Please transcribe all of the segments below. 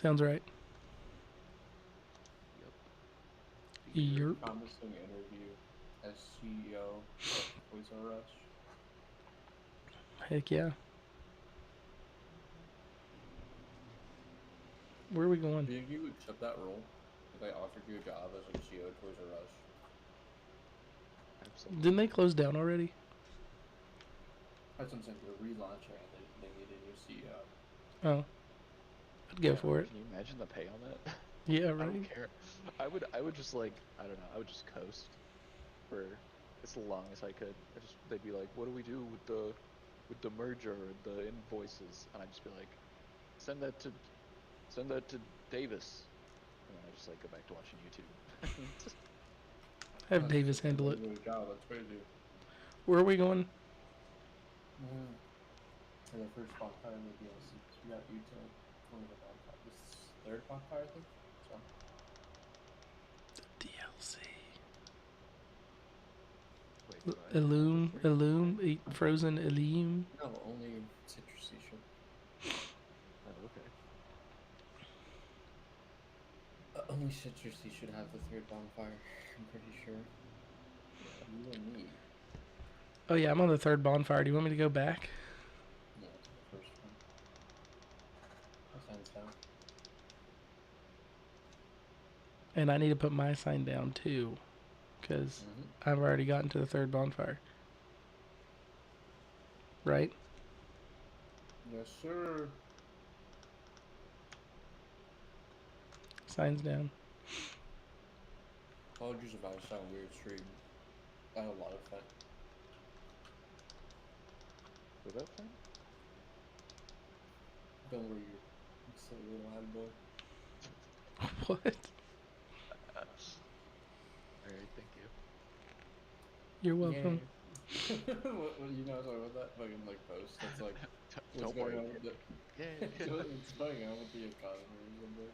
Sounds right. Your Yerp. promising interview as CEO of Toys R Us. Heck yeah. Where are we going? Do you accept that role if I offered you a job as like CEO of Toys R Us? Absolutely. Didn't they close down already? That's what I'm saying. They're relaunching and they need a new CEO. Oh. I'd go for it. Can you imagine the pay on that? Yeah, I don't right? care. I would just like, I don't know, I would just coast for as long as I could. They'd be like, what do we do with the merger and the invoices? And I'd just be like, send that to Davis. And then I just like go back to watching YouTube. Have Davis handle it. Good job. That's crazy. Where are we going? And the first bonfire in the DLC. So we got you to one of the bonfire. This is third bonfire, I think. So. DLC. Wait, do I Illume, Frozen Illume. No, only citrusy should. Oh, okay. Only citrusy should have the third bonfire. I'm pretty sure. You and me. Oh yeah, I'm on the third bonfire. Do you want me to go back? Yeah, it's the first one. My sign's down. And I need to put my sign down too, because I've already gotten to the third bonfire. Right? Yes, sir. Sign's down. Apologies if I sound weird stream. I had a lot of fun. Was that fun? Don't worry, you silly little head boy. What? Alright, thank you. You're welcome. Yeah. what you know about that fucking like post? That's like Don't worry. It's going on with the economy or something.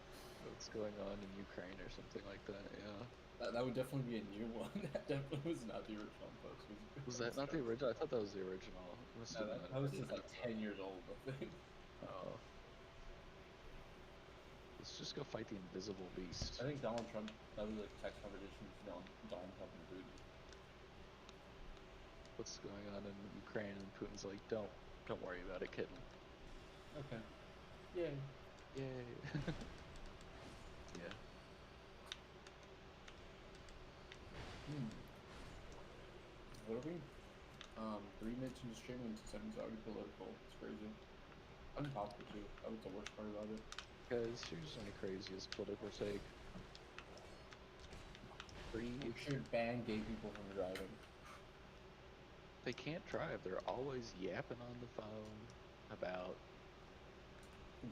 What's going on in Ukraine or something like that? Yeah. That would definitely be a new one. That definitely was not the original post. Was that not the original? I thought that was the original. No, that was just like 10 years old, I think. Oh. Let's just go fight the invisible beast. I think Donald Trump, that was like text conversation between Donald Trump and Putin. What's going on in Ukraine? And Putin's like, don't worry about it, kitten. Okay. Yay. Yay. Yeah. What are we? 3 minutes into streaming, it's already political. It's crazy. Unpopular too. That was the worst part about it. Guys, here's my craziest political take. We should ban gay people from driving. They can't drive. They're always yapping on the phone about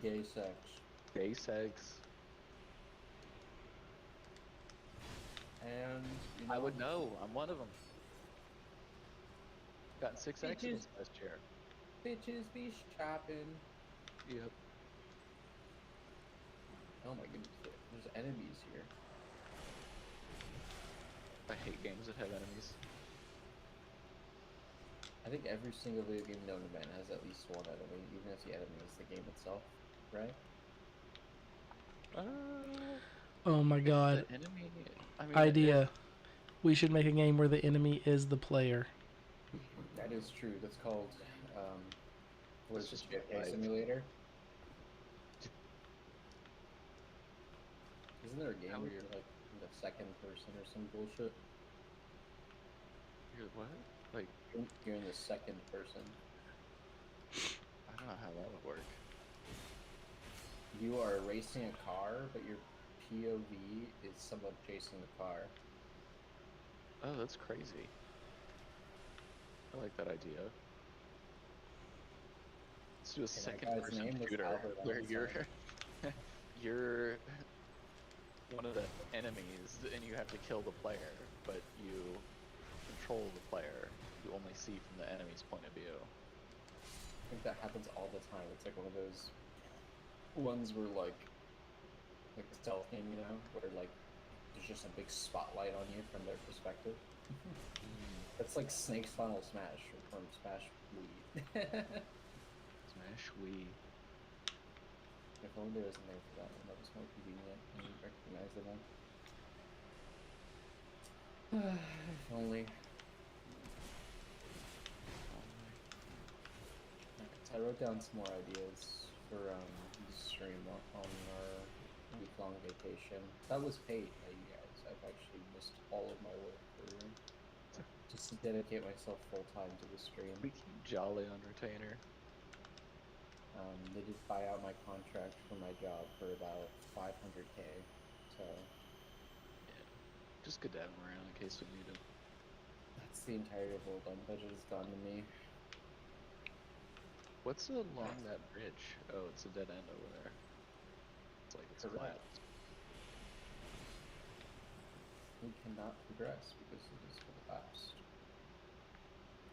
gay sex. Gay sex. And you know, I would know. I'm one of them. Got 6 accidents last year. Bitches be shopping. Yep. Oh my goodness, there's enemies here. I hate games that have enemies. I think every single video game known to man has at least one enemy, even if the enemy is the game itself, right? Oh my god. The enemy, I mean, Idea. We should make a game where the enemy is the player. That is true. That's called, what is this, JFK Simulator? Isn't there a game where you're like in the second person or some bullshit? You're what? Like you're in the second person. I don't know how that would work. You are racing a car, but your POV is someone chasing the car. Oh, that's crazy. I like that idea. Let's do a second-person shooter where you're one of the enemies, and you have to kill the player, but you control the player. You only see from the enemy's point of view. I think that happens all the time. It's like one of those ones where like a stealth game, you know, where like there's just a big spotlight on you from their perspective. That's like Snake's Final Smash from Smash Wii. Smash Wii. If only there wasn't there for that one, that was more convenient and you recognize it now. If only. So I wrote down some more ideas for the stream on our week-long vacation. That was paid by you guys. I've actually missed all of my work for just to dedicate myself full-time to the stream. We keep Jolly on retainer. They did buy out my contract for my job for about 500K, so Yeah. Just good to have him around in case we need him. that's the entirety of what budget has gone to me. What's along that bridge? Oh, it's a dead end over there. It's like it's Correct. flat. We cannot progress because it is for the past.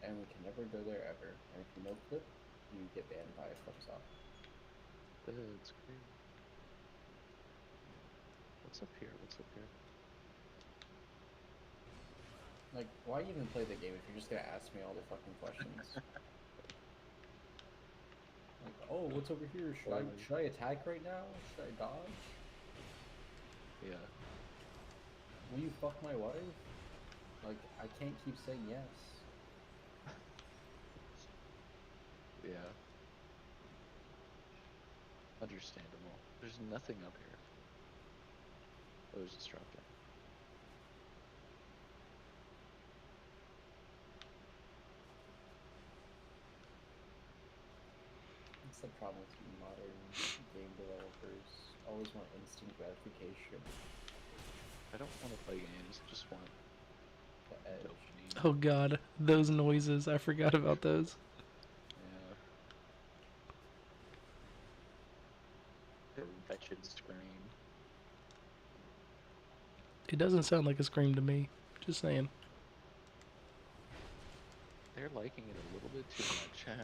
And we can never go there ever. And if you no clip, you get banned by Flipsoft. That's great. What's up here? What's up here? Like, why even play the game if you're just gonna ask me all the fucking questions? Like, oh, what's over here? Should I attack right now? Should I dodge? Yeah. Will you fuck my wife? Like, I can't keep saying yes. Yeah. Understandable. There's nothing up here. Oh, there's just drop down. That's the problem with you modern game developers. Always want instant gratification. I don't want to play games. I just want The edge. dopamine. Oh god, those noises. I forgot about those. Yeah. The wretched scream. It doesn't sound like a scream to me. Just saying. They're liking it a little bit too much.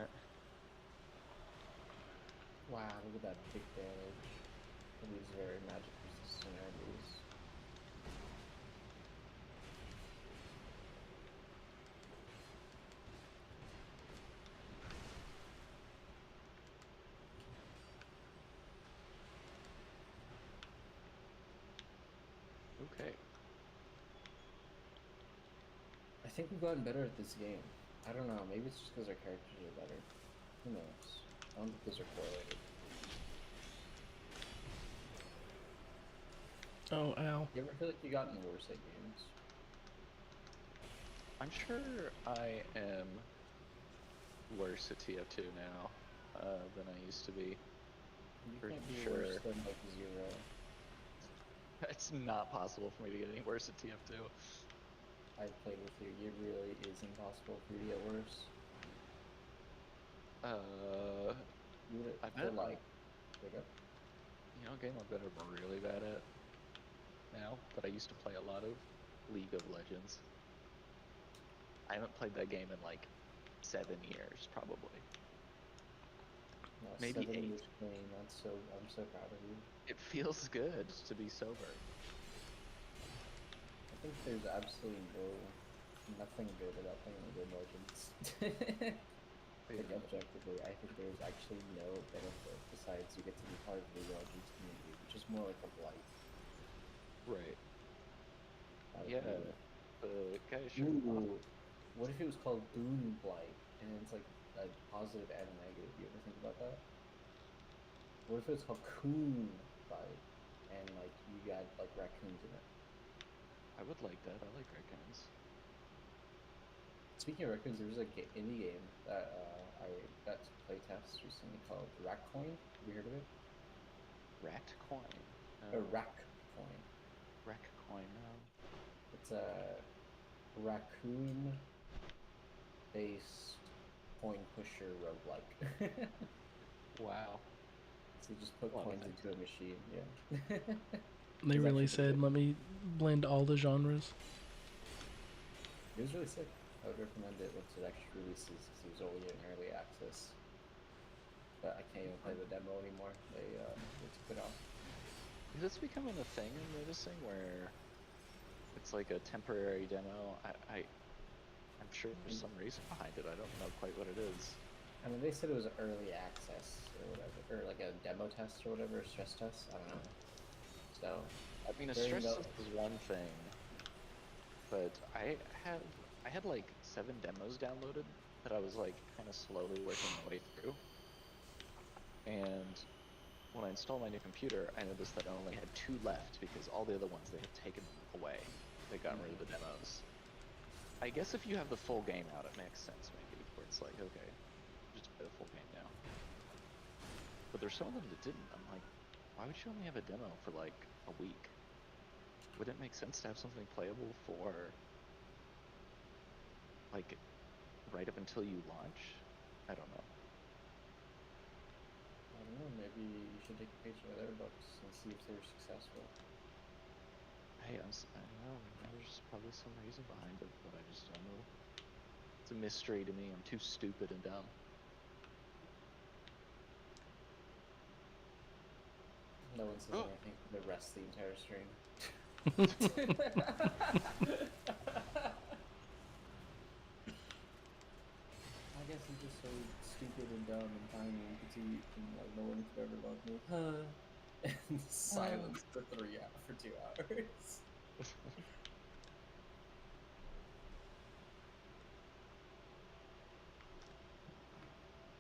Wow, look at that big damage. These very magic resistant enemies. Okay. I think we've gotten better at this game. I don't know, maybe it's just because our characters are better. Who knows? I don't think those are correlated. Oh, ow. You ever feel like you've gotten worse at games? I'm sure I am worse at TF2 now than I used to be. You For can't be sure. worse than like 0. It's not possible for me to get any worse at TF2. I played with you. It really is impossible for you to get worse. You would I feel bet, like. Pick up. you know, a game I've been really bad at now, but I used to play a lot of League of Legends. I haven't played that game in like 7 years, probably. No, Maybe 7 8. years clean. I'm so proud of you. It feels good to be sober. I think there's absolutely nothing good about playing League of Legends. Like objectively, I think there's actually no benefit besides you get to be part of the League of Legends community, which is more like a blight. Right. That would Yeah. be it. The guy sure. Ooh, what if it was called Boon Blight, and it's like a positive and a negative? You ever think about that? What if it was called Coon Blight, and like you got like raccoons in it? I would like that. I like raccoons. Speaking of raccoons, there was a indie game that I got to play test recently called Rackcoin. Have you heard of it? Rat coin. Or Rackcoin. Rack coin. No. It's a raccoon-based coin pusher roguelike. Wow. So you just put Well, coins thanks. into a machine, yeah. They It's really actually said, good. let me blend all the genres. It was really sick. I would recommend it once it actually releases because it was only in early access. But I can't even play the demo anymore. They took it off. Is this becoming a thing I'm noticing where it's like a temporary demo? I'm sure there's some reason behind it. I don't know quite what it is. I mean, they said it was early access or whatever, or like a demo test or whatever, a stress test. I don't know. So I mean, a during stress the test is one thing, but I had like 7 demos downloaded that I was like kind of slowly working my way through. And when I installed my new computer, I noticed that I only had 2 left because all the other ones they had taken away. They got rid of the demos. I guess if you have the full game out, it makes sense maybe, where it's like, okay, just play the full game now. But there's some of them that didn't. I'm like, why would you only have a demo for like a week? Would it make sense to have something playable for like right up until you launch? I don't know. I don't know, maybe you should take a page out of their books and see if they're successful. Hey, I don't know. There's probably some reason behind it, but I just don't know. It's a mystery to me. I'm too stupid and dumb. No one says anything for the rest of the entire stream. I guess I'm just so stupid and dumb and tiny and petite and like no one could ever love me. Huh? And silence for 2 hours.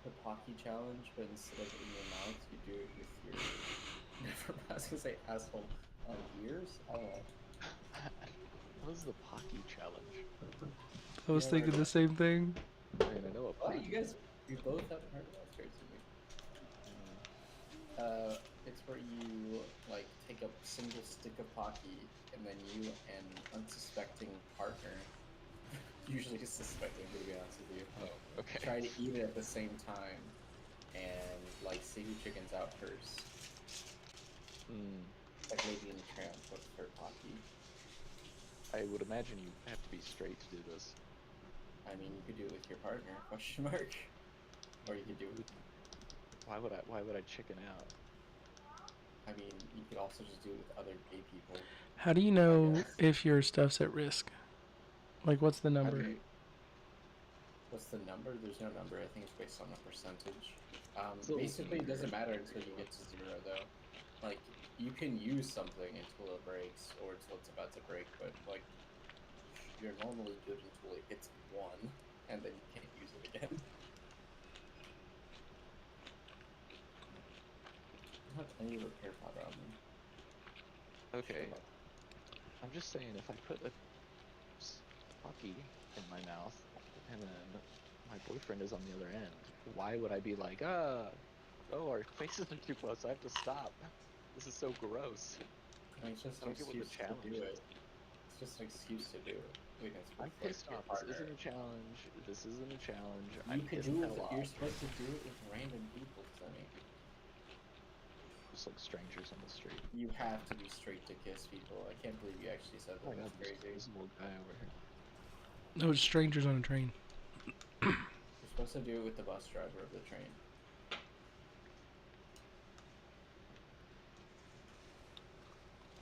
The Pocky challenge, but instead of in your mouth, you do it with your. I was gonna say asshole. Ears? I don't know. What is the Pocky challenge? I was thinking the same thing. I mean, I know what What? Pocky. You both haven't heard of that? It's crazy to me. It's where you like take a single stick of Pocky, and then you and unsuspecting partner, usually suspecting, to be honest with you, Okay. try to eat it at the same time, and like see who chickens out first. Like Lady in the Tramp with her Pocky. I would imagine you have to be straight to do this. I mean, you could do it with your partner? Question mark. Or you could do it. Why would I chicken out? I mean, you could also just do it with other gay people. How do you know if your stuff's at risk? Like, what's the number? What's the number? There's no number. I think it's based on a percentage. So, basically, it doesn't matter until you get to 0, though. Like, you can use something until it breaks or until it's about to break, but like, you're normally good until it hits 1, and then you can't use it again. I don't have any repair powder on them. okay. I'm just saying, if I put a Pocky in my mouth and then my boyfriend is on the other end, why would I be like, oh, our faces are too close, I have to stop. This is so gross. I mean, it's just an excuse to do it. It's just an excuse to do it. I'm pissed off. This isn't a challenge. This isn't a challenge. You're supposed to do it with random people, Sonny. Just like strangers on the street. You have to be straight to kiss people. I can't believe you actually said that. That's crazy. There's an old guy over here. No, it's strangers on a train. You're supposed to do it with the bus driver of the train.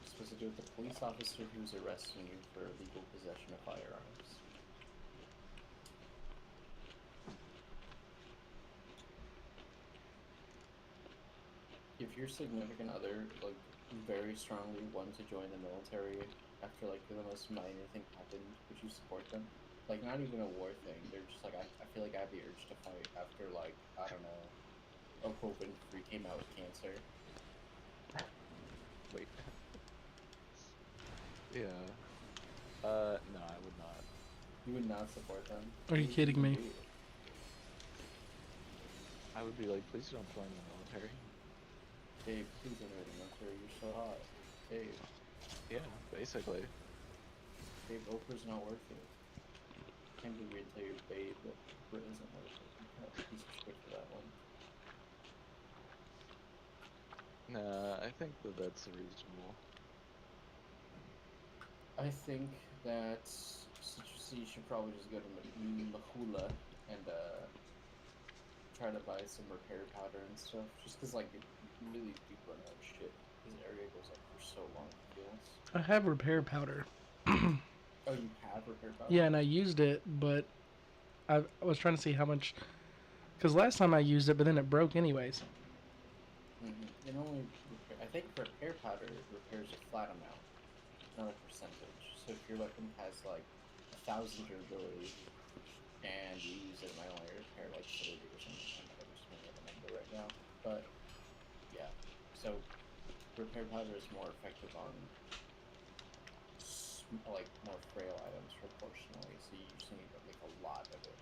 You're supposed to do it with the police officer who's arresting you for illegal possession of firearms. If your significant other, like, very strongly want to join the military after, like, the most minor thing happened, would you support them? Like, not even a war thing. They're just like, I feel like I have the urge to fight after, like, I don't know, Oprah Winfrey came out with cancer. Wait. Yeah. No, I would not. You would not support them? Are you kidding me? I would be like, please don't join the military. Dave, please don't join the military. You're so hot. Dave. Yeah, basically. Dave, Oprah's not worth it. Can't be weird to tell your babe that Oprah isn't worth it. You can't piece of shit for that one. Nah, I think that that's reasonable. I think that you should probably just go to Mahula and try to buy some repair powder and stuff. Just because, like, you really do run out of shit. This area goes up for so long, it feels. I have repair powder. Oh, you have repair powder? Yeah, and I used it, but I was trying to see how much. Because last time I used it, but then it broke anyways. It only I think repair powder repairs a flat amount, not a percentage. So if your weapon has like 1,000 durability and you use it, it might only repair like 30 or something. I'm just making up a number right now, but yeah. So repair powder is more effective on like more frail items proportionally. So you usually need to make a lot of it.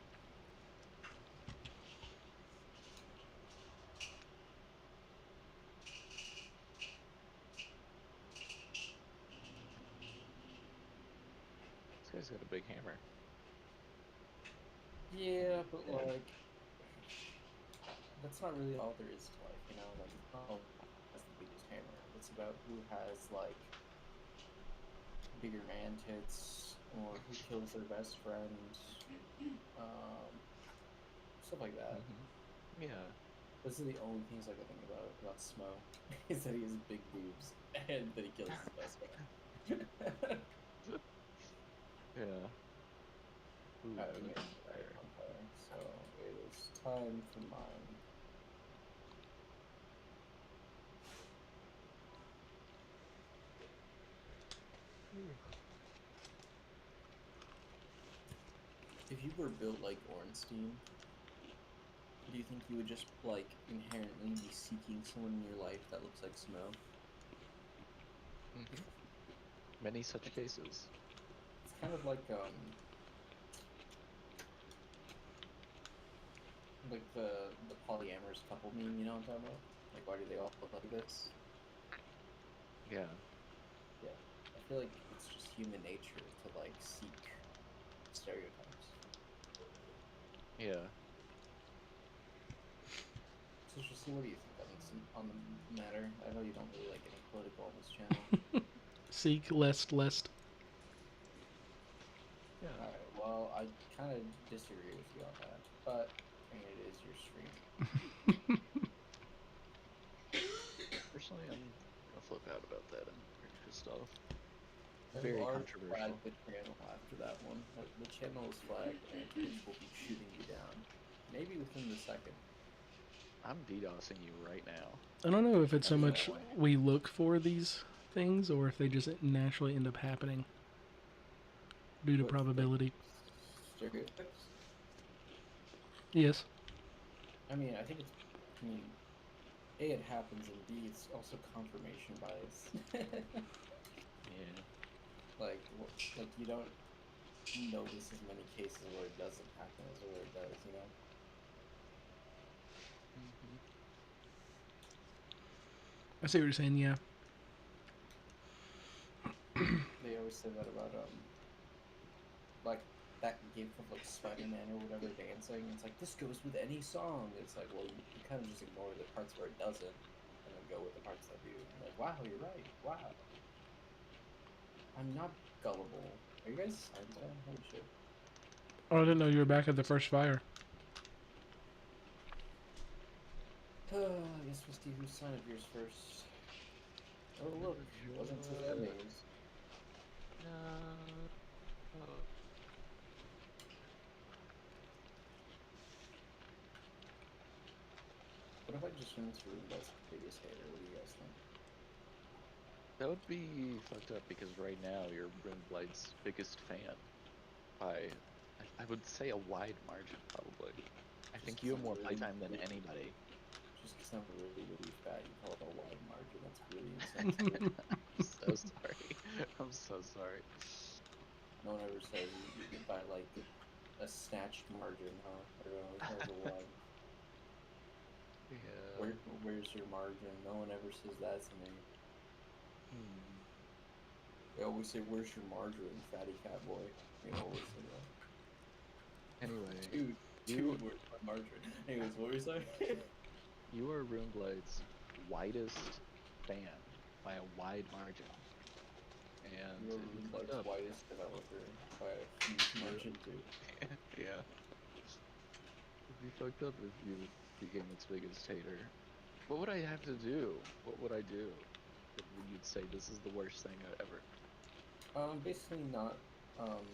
This guy's got a big hammer. Yeah, but Yeah. like that's not really all there is to life, you know. Like it's not all who has the biggest hammer. It's about who has like bigger man tits or who kills their best friend, um, stuff like that. Yeah. Those are the only things I can think about Smo is that he has big boobs and that he kills his best friend. Yeah. Ooh, Alright, we another made it to bonfire. bonfire, so it is time for mine. If you were built like Ornstein, do you think you would just like inherently be seeking someone in your life that looks like Smo? Many such cases. It's kind of like the polyamorous couple meme, you know what I'm talking about? Like, why do they all look like this? Yeah. Yeah, I feel like it's just human nature to like seek stereotypes. Yeah. So, Justine, what do you think on this on the matter? I know you don't really like getting political on this channel. Seek lest. Yeah. All right, well, I kind of disagree with you on that, but I mean, it is your stream. Personally, I'm gonna flip out about that. I'm pretty pissed off. A Very large flag controversial. the channel after that one. The channel is flagged, and Twitch will be shooting you down. Maybe within the second. I'm DDoSing you right now. I don't know if it's so That's much annoying. we look for these things or if they just naturally end up happening due to What, like probability. stereotypes? Yes. I mean, I think it's. I mean, A, it happens, and B, it's also confirmation bias. Yeah. like you don't notice as many cases where it doesn't happen as where it does, you know? I see what you're saying, yeah. They always say that about like that gif of like Spider-Man or whatever dancing. It's like this goes with any song. It's like, well, you kind of just ignore the parts where it doesn't, and then go with the parts that do. And you're like, wow, you're right. Wow, I'm not gullible. Are you guys signed today? Holy shit! Oh, I didn't know you were back at the first fire. I guess we'll see whose sign of yours first. Oh look, it wasn't Tiffany's. No. What if I just went through Ruben's biggest hater? What do you guys think? That would be fucked up because right now you're Runeblight's biggest fan by, I would say, a wide margin, probably. I Just think you because have I'm more really, playtime than really, anybody. just because I'm really, really fat, you call it a wide margin. That's really insensitive. I'm so sorry. I'm so sorry. No one ever says you by like a snatched margin, huh? Everyone always knows a wide. Yeah. Where's your margin? No one ever says that to me. Hmm. They always say, "Where's your margarine, fatty fat boy?" They always say that. Anyway, Dude, where's my margarine? Anyways, what were you saying? you are Runeblight's widest fan by a wide margin, and You're it'd be fucked Rubenblight's up. whitest developer by a huge Yeah. margin too. Yeah. It'd be fucked up if you became its biggest hater. What would I have to do? What would I do? That you'd say this is the worst thing ever. Basically not um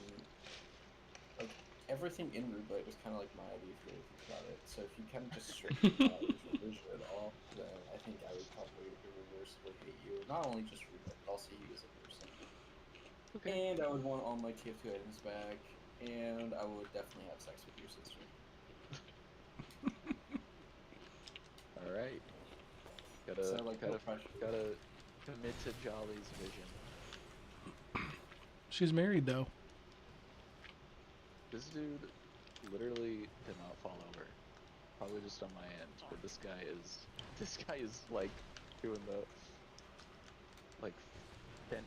like everything in Rootlight was kind of like my idea if you really think about it. So if you kind of just strip visual at all, then I think I would probably irreversibly hate you. Not only just Rootlight, but also you as a person. Okay. And I would want all my TF2 items back, and I would definitely have sex with your sister. All right. Gotta So like, no gotta pressure. gotta commit to Jolly's vision. She's married though. This dude literally did not fall over. Probably just on my end, but this guy is like doing the like bent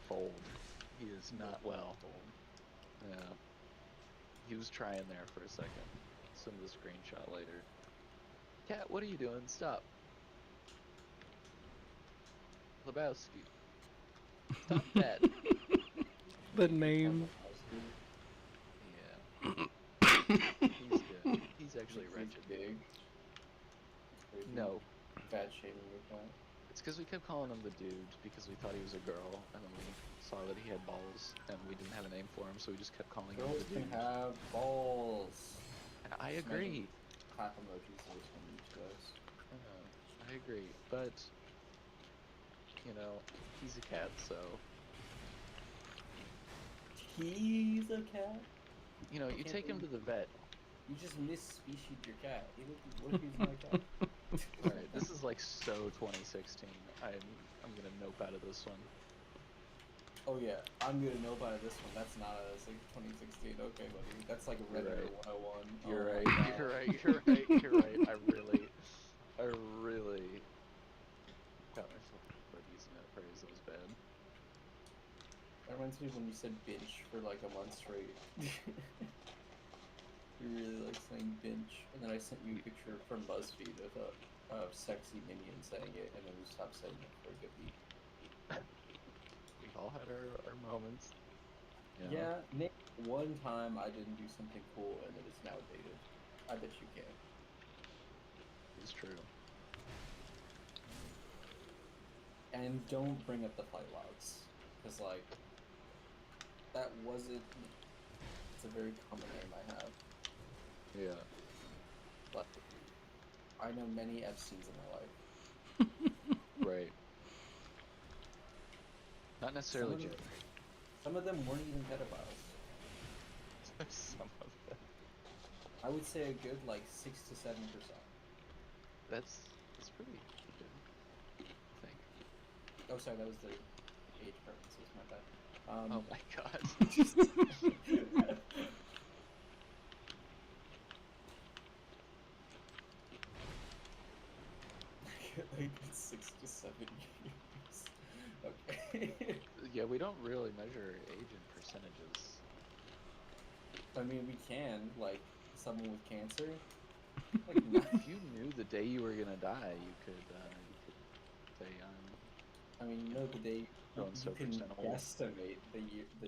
fold. He is not well. Yeah. He was trying there for a second. Send the screenshot later. Cat, what are you doing? Stop. Lebowski. Stop that. The name. Yeah. He's good. He's actually wretched. Big. No. Fat shaming your cat. It's because we kept calling him the dude because we thought he was a girl, and then we saw that he had balls, and we didn't have a name for him, so we just kept calling him Girls the can dude. have balls. And I agree. Clap emojis always from each of us. I agree, but you know, he's a cat, so He's a cat. you know, you take him to the vet. You just misspecied your cat. What if he's not a cat? Alright, this is like so 2016. I'm gonna nope out of this one. Oh yeah, I'm gonna know by this one. That's not a 2016. Okay, buddy. That's like a Redditor 101. You're Oh right. my God. You're right. You're right. You're right. I really got myself for using that phrase. That was bad. That reminds me of when you said binge for like a month straight. You really like saying binge, and then I sent you a picture from BuzzFeed of a sexy minion saying it, and then we stopped saying it for a good week. We've all had our moments. You know? Yeah, name one time I didn't do something cool and it is now dated. I bet you can. It's true. And don't bring up the flight logs, because like that wasn't. It's a very common name I have. Yeah. But I know many Epsteins in my life. Right. Not necessarily Jeffrey. Some of them weren't even pedophiles. Some of them. I would say a good like 6 to 7%. That's pretty good. I think. Oh, sorry, that was the age preferences. My bad. Oh my god. Like 6 to 7 years. Okay. Yeah, we don't really measure age in percentages. I mean, we can, like, someone with cancer. Like, If you knew the day you were gonna die, you could say I mean, no, the day Going you so can percent old. guesstimate the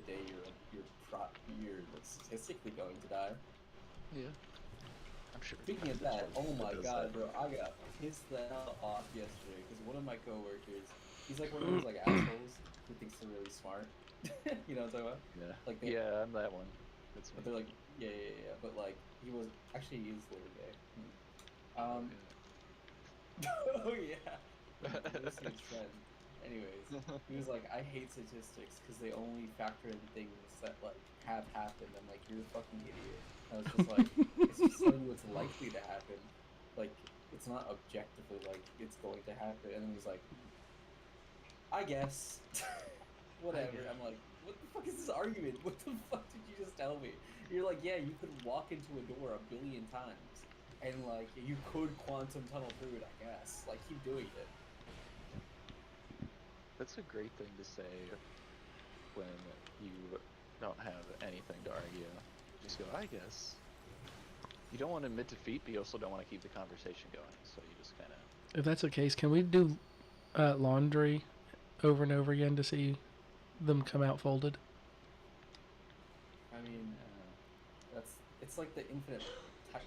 day you're like, statistically going to die. yeah. I'm sure. Speaking of that's that, what oh my does god, that. bro, I got pissed the hell off yesterday because one of my coworkers, he's like one of those like assholes who thinks they're really smart. You know what I'm talking about? Yeah. Like Yeah, I'm that one. That's But me. they're like, yeah. But like, he was actually he's literally gay. Oh yeah. This is his friend. Anyways, he was like, I hate statistics because they only factor in things that like have happened. I'm like, you're a fucking idiot. I was just like, it's just telling you what's likely to happen. Like, it's not objectively like it's going to happen. And then he's like, I guess. Whatever. guess. I'm like, what the fuck is this argument? What the fuck did you just tell me? You're like, yeah, you could walk into a door 1 billion times, and like, you could quantum tunnel through it, I guess. Like, keep doing it. That's a great thing to say when you don't have anything to argue. Just go, I guess. You don't want to admit defeat, but you also don't want to keep the conversation going. So you just kind of. If that's the case, can we do laundry over and over again to see them come out folded? I mean, it's like the infinite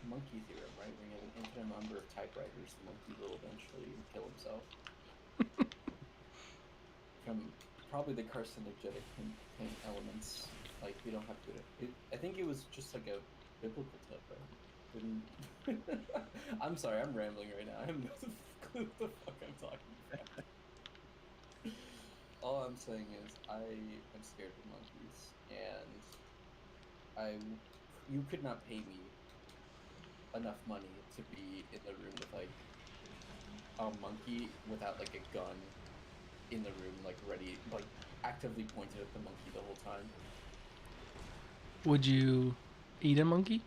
monkey theorem, right? When you have an infinite number of typewriters, the monkey will eventually kill himself. From probably the carcinogenic paint elements Like we don't have to. I think it was just like a biblical tip, right? I'm sorry, I'm rambling right now. I have no clue what the fuck I'm talking about. All I'm saying is I am scared of monkeys, and you could not pay me enough money to be in the room with like a monkey without like a gun in the room, like ready, like actively pointed at the monkey the whole time. Would you eat a monkey?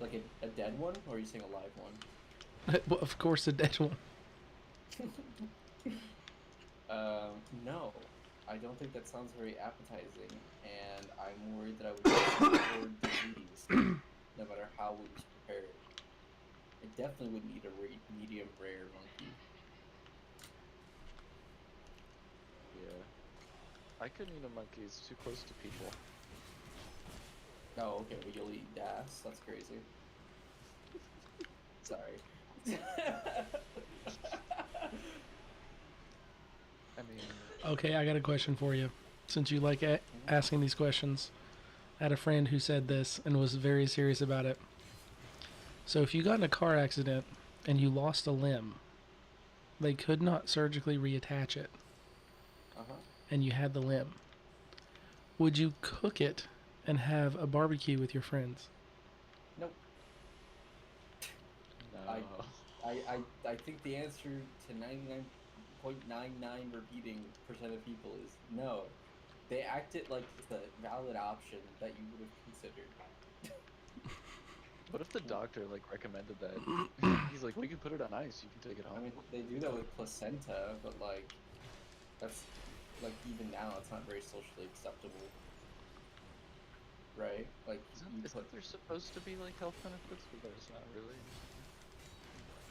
Like a dead one, or are you saying a live one? Well, of course, a dead one. No, I don't think that sounds very appetizing, and I'm worried that I would get sick or disease, no matter how it was prepared. I definitely would need a medium rare monkey. Yeah. I couldn't eat a monkey. It's too close to people. Oh, okay, well you'll eat gas. That's crazy. Sorry. I mean, Okay, I got a question for you. Since you like asking these questions, I had a friend who said this and was very serious about it. So if you got in a car accident and you lost a limb, they could not surgically reattach it, Uh-huh. and you had the limb. Would you cook it and have a barbecue with your friends? Nope. no. I think the answer to 99.99 repeating percent of people is no. They act it like it's a valid option that you would have considered. What if the doctor like recommended that? He's like, we can put it on ice. You can take it I home. mean, they do that with placenta, but like, that's like even now it's not very socially acceptable, right? Like you put. Isn't there supposed to be like health benefits, but there's not really?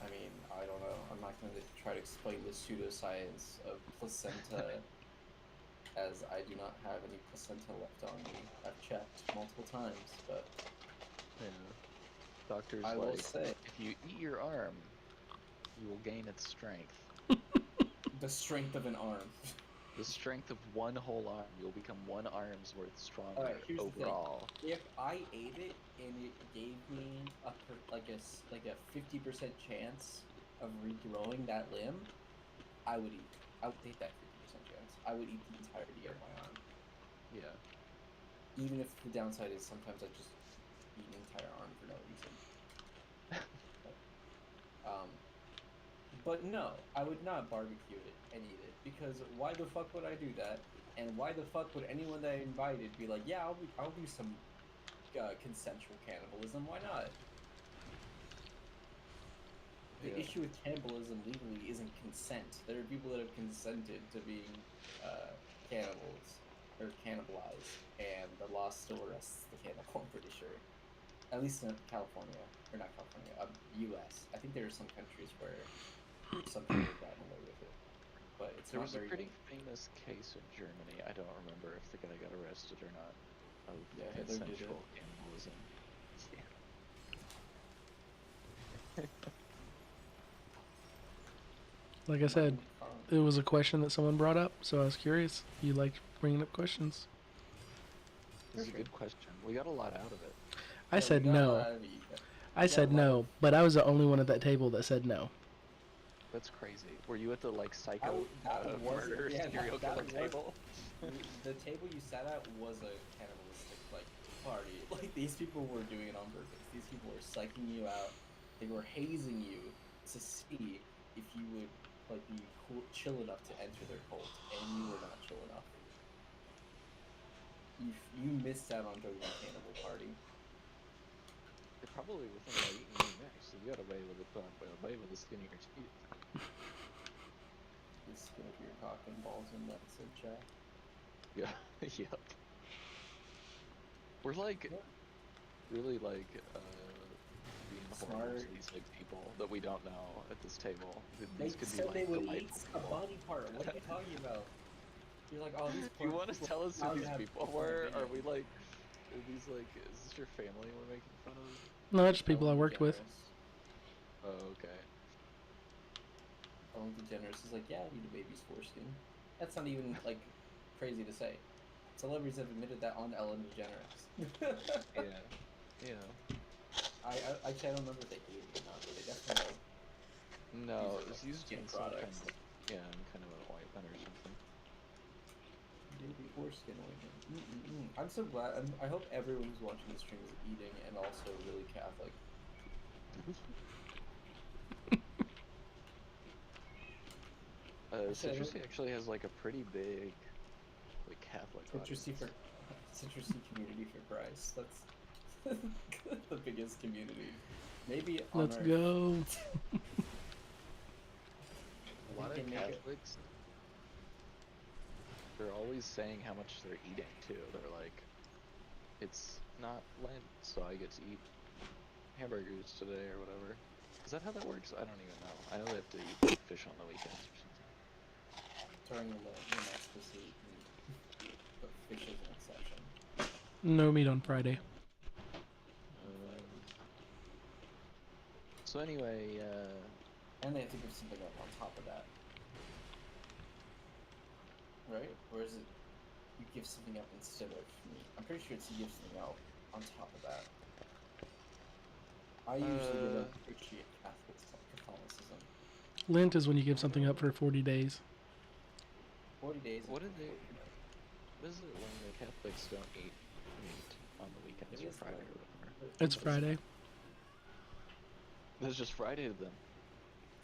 I mean, I don't know. I'm not going to try to explain the pseudoscience of placenta, as I do not have any placenta left on me. I've checked multiple times, but Yeah. Doctor's I will like, say if you eat your arm, you will gain its strength. the strength of an arm. The strength of one whole arm. You'll become one arm's worth stronger Alright, here's overall. the thing. If I ate it and it gave me like a 50% chance of regrowing that limb, I would eat. I would take that 50% chance. I would eat the entirety of my arm, Yeah. even if the downside is sometimes I just eat an entire arm for no reason. But no, I would not barbecue it and eat it, because why the fuck would I do that? And why the fuck would anyone that I invited be like, yeah, I'll do some consensual cannibalism? Why not? The Yeah. issue with cannibalism legally isn't consent. There are people that have consented to being cannibals or cannibalized, and the law still arrests the cannibal. I'm pretty sure, at least in California, or not California, U.S. I think there are some countries where some people have gotten away with it, but it's There not was a very pretty many. famous case in Germany. I don't remember if the guy got arrested or not. Of Yeah, Hitler did it. consensual cannibalism. Yeah. Like I said, Um, it was a question that someone brought up, so I was curious. You like bringing up questions. This is a sure. good question. We got a lot out of it. I Yeah, said we got a no. lot out of it. I We got a said lot no, of. but I was the only one at that table that said no. That's crazy. Were you at the like psycho That wasn't. murder Yeah, serial that killer was. table? The table you sat at was a cannibalistic like party. Like these people were doing it on purpose. These people were psyching you out. They were hazing you to see if you would like be cool, chill enough to enter their cult, and you were not chill enough. You missed out on joining the cannibal party. They probably were thinking about eating you next, so you got away with it, away with the skin of your teeth. The skin of your cock and balls and nuts and chat. Yeah. Yep. We're like Yeah. really like being horrible Smart. to these like people that we don't know at this table. They These could be said like they would eat delightful a people. body part. What are you talking about? You're like, oh, these Do you poor want to people tell us who allowed to these have people dicks in the were? Are video. we like, are these like, is this your family we're making fun of? No, that's just people I Ellen worked with. DeGeneres. Oh, okay. Ellen DeGeneres is like, yeah, I need a baby's foreskin. That's not even like crazy to say. Celebrities have admitted that on Ellen DeGeneres. Yeah. You know. I can't remember if they ate it or not, but they definitely like No, These are, it was like, used skin in some kind products. of, yeah, in kind of an ointment or something. baby or skin ointment. I'm so glad. I hope everyone who's watching this stream is eating and also really Catholic. Actually, I Citrusy actually has like a pretty big, like Catholic Citrusy audience. for Citrusy community for Christ. That's the biggest community. Maybe on Let's Earth. go. A lot they of make it- Catholics, they're always saying how much they're eating too. They're like, it's not Lent, so I get to eat hamburgers today or whatever. Is that how that works? I don't even know. I know they have to eat like, fish on the weekends or something. During the not supposed to eat meat, but fish is an exception. No meat on Friday. So anyway, And they have to give something up on top of that. Right? Or is it you give something up instead of meat? I'm pretty sure it's you give something out on top of that. I usually give up appreciate Catholicism. Lent is when you give something up for 40 days. 40 days. what is it when the Catholics don't eat meat on the weekends or Friday or whatever? It's Friday. That's just Friday to them.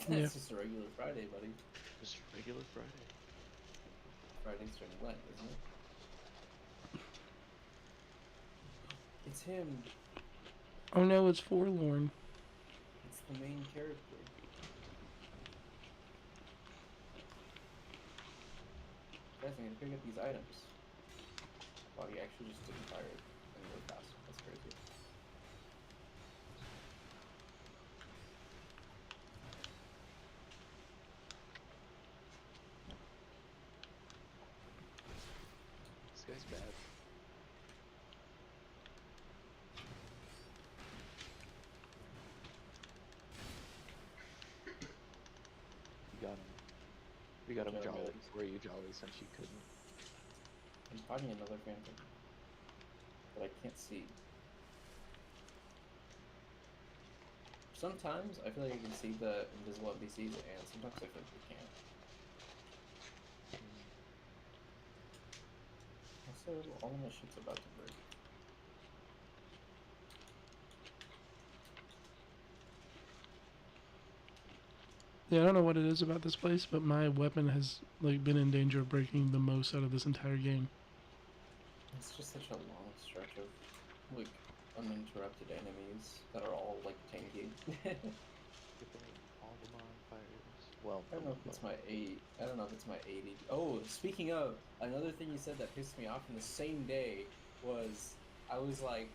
Yeah. It's just a regular Friday, buddy. Just regular Friday. Friday's during Lent, isn't it? It's him. Oh no, it's Forlorn. It's the main character. Guys, I'm gonna pick up these items. Wow, he actually just didn't fire it and really fast. That's crazy. This guy's bad. You got him. We got him Jolly Jolly. Bellies. Were you Jolly since you couldn't? I'm finding another phantom that I can't see. Sometimes I feel like I can see the invisible NPCs, and sometimes I feel like I can't. Also, all my shit's about to break. Yeah, I don't know what it is about this place, but my weapon has like been in danger of breaking the most out of this entire game. It's just such a long stretch of like uninterrupted enemies that are all like tanky. All the bonfires. Well, I don't know if it's my 8. I don't know if it's my 80. Oh, speaking of, another thing you said that pissed me off in the same day was I was like,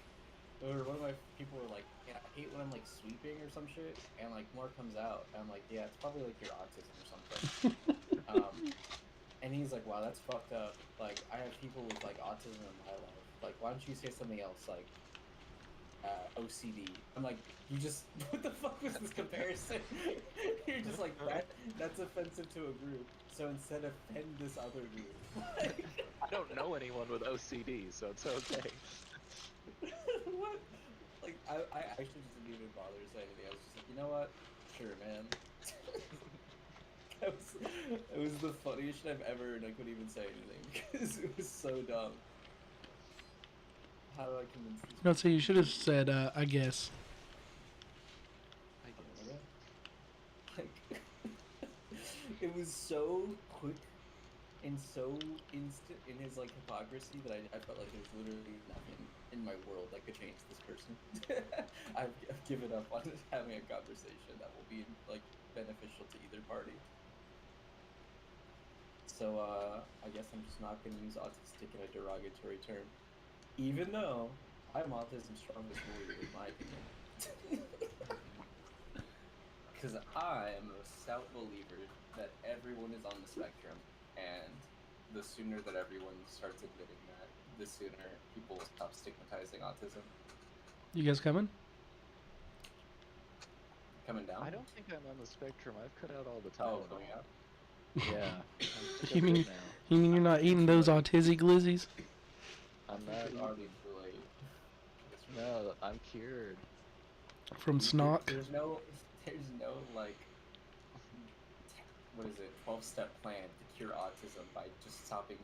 or one of my people were like, yeah, I hate when I'm like sweeping or some shit, and like more comes out, and I'm like, yeah, it's probably like your autism or something. And he's like, wow, that's fucked up. Like, I have people with like autism in my life. Like, why don't you say something else like OCD? I'm like, you just what the fuck was this comparison? You're just like that's offensive to a group. So instead offend this other group. Like, I don't know anyone with OCD, so it's okay. what? Like I actually just didn't even bother to say anything. I was just like, you know what? Sure, man. It was the funniest shit I've ever heard. I couldn't even say anything because it was so dumb. How do I convince these I'd say you should have said, I guess. I people? guess. Like, it was so quick and so instant in his like hypocrisy that I felt like there's literally nothing in my world that could change this person. I've given up on having a conversation that will be like beneficial to either party. So I guess I'm just not going to use autistic in a derogatory term, even though I'm autism's strongest warrior in my opinion. Because I am a stout believer that everyone is on the spectrum, and the sooner that everyone starts admitting that, the sooner people stop stigmatizing autism. You guys coming? Coming down? I don't think I'm on the spectrum. I've cut out all the Oh, Tylenol. coming out? Yeah. I'm You mean good now. you mean you're not eating those autistic glizzies? I'm I think not. it's already too late. It's really- No, I'm cured. From snot. There's no like, what is it? 12-step plan to cure autism by just stopping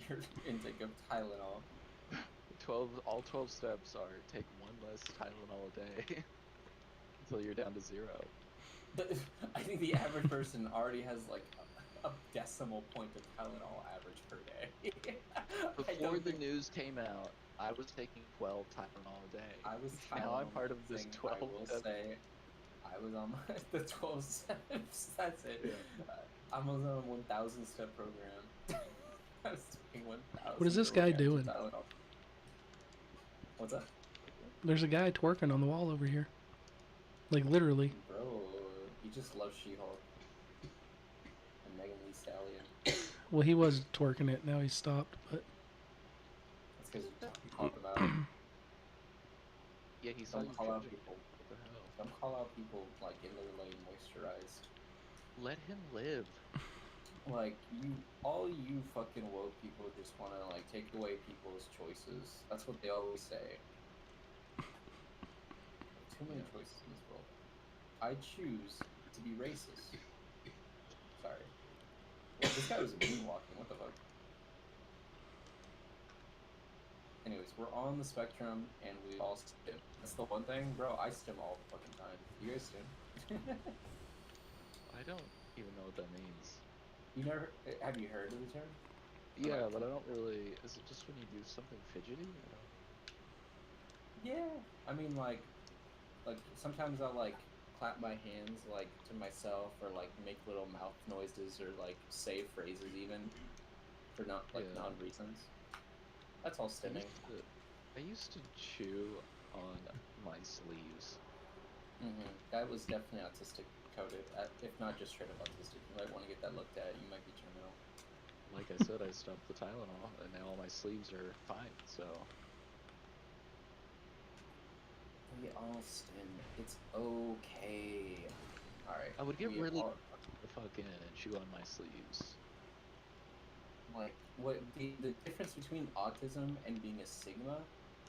your intake of Tylenol. 12 steps are take one less Tylenol a day until you're down to 0. I think the average person already has like a decimal point of Tylenol average per day. I Before don't the think news came out, I was taking 12 Tylenol a day. I was Now I'm Tylenol part of this maxing. 12 I will step. say I was on the 12 steps. That's it. Yeah. I was on a 1,000 step program. I was taking 1,000. What is this guy milligrams of doing? Tylenol. What's up? There's a guy twerking on the wall over here. Like literally. Bro, he just loves She-Hulk and Megan Thee Stallion. Well, he was twerking it. Now he's stopped. But That's because you called him out. Yeah, he's not Don't call out judging. people. What the hell? Don't call out people like in their lane moisturized. Let him live. Like all you fucking woke people just want to like take away people's choices. That's what they always say. Too many choices in this world. I choose to be racist. Sorry. Well, this guy was moonwalking. What the fuck? Anyways, we're on the spectrum and we all stim. That's the one thing, bro. I stim all the fucking time. You guys stim? I don't even know what that means. You never? Have you heard of the term? Yeah, but I don't really. Is it just when you do something fidgety? Yeah. I mean, like sometimes I'll like clap my hands like to myself or like make little mouth noises or like say phrases even for not like Yeah. non-reasons. That's all stimming. I used to chew on my sleeves. That was definitely autistic coded. If not just straight up autistic, you might want to get that looked at. You might be terminal. Like I said, I stopped the Tylenol, and now all my sleeves are fine. So We all stim. It's okay. All right. I would get we really all- the fuck in and chew on my sleeves. like what the difference between autism and being a Sigma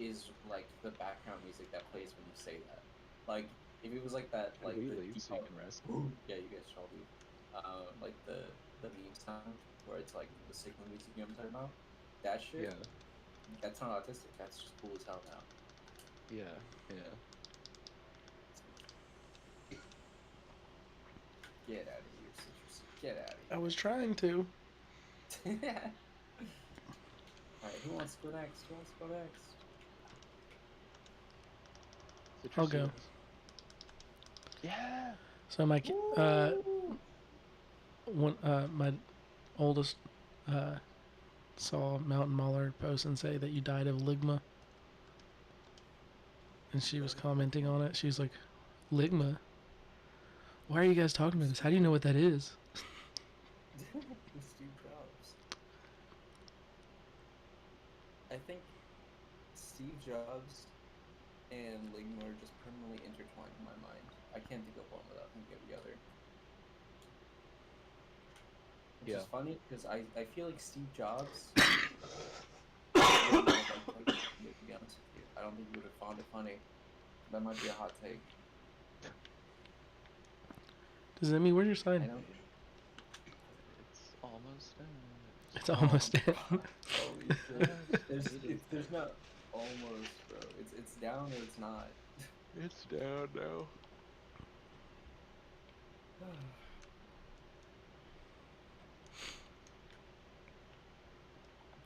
is like the background music that plays when you say that. Like if it was like that, Can like we the leave so you default- can rest? yeah, you guys shall leave. Like the meme sound where it's like the Sigma music, you know what I'm talking about? That shit. Yeah, That's not autistic. That's just cool as hell now. yeah, yeah. Get out of here, Citrus. Get out I of was trying to. here. Alright, who wants to go next? Who wants to go next? I'll go. Citrus. Yeah. So my my oldest saw Mountain Mauler post and say that you died of ligma, and she was commenting on it. She was like, "Ligma? Why are you guys talking about this? How do you know what that is?" Steve Jobs. I think Steve Jobs and Ligma are just permanently intertwined in my mind. I can't think of one without thinking of the other. Which Yeah. is funny because I feel like Steve Jobs. To be honest with you, I don't think you would have found it funny. That might be a hot take. Does that mean where's your I sign? don't. It's almost done. It's almost in. Holy shit. There's not almost, bro. It's down or it's not. It's down now.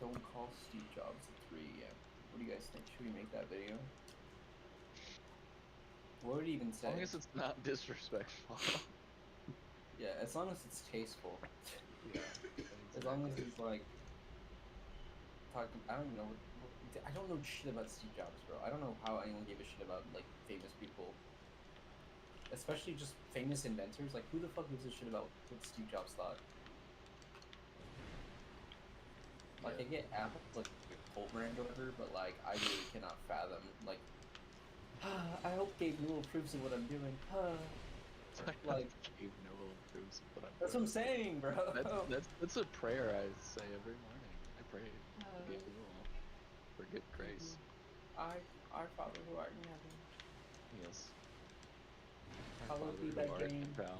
Don't call Steve Jobs at 3 a.m. What do you guys think? Should we make that video? What would he even As say? long as it's not disrespectful. Yeah, as long as it's tasteful. Yeah. As long as he's like talking. I don't even know. I don't know shit about Steve Jobs, bro. I don't know how anyone gave a shit about like famous people, especially just famous inventors. Like, who the fuck gives a shit about what Steve Jobs thought? Like, Yeah. I get Apple's like a cult brand or whatever, but like, I really cannot fathom like. I hope Gabe Newell approves of what I'm doing. Like, Gabe Newell approves of what I'm that's what I'm doing. saying, bro. That's a prayer I say every morning. I pray to Gabe Newell. for good grace. Our Father who art in heaven. Yes. Hallowed be Father thy who art in name. heaven.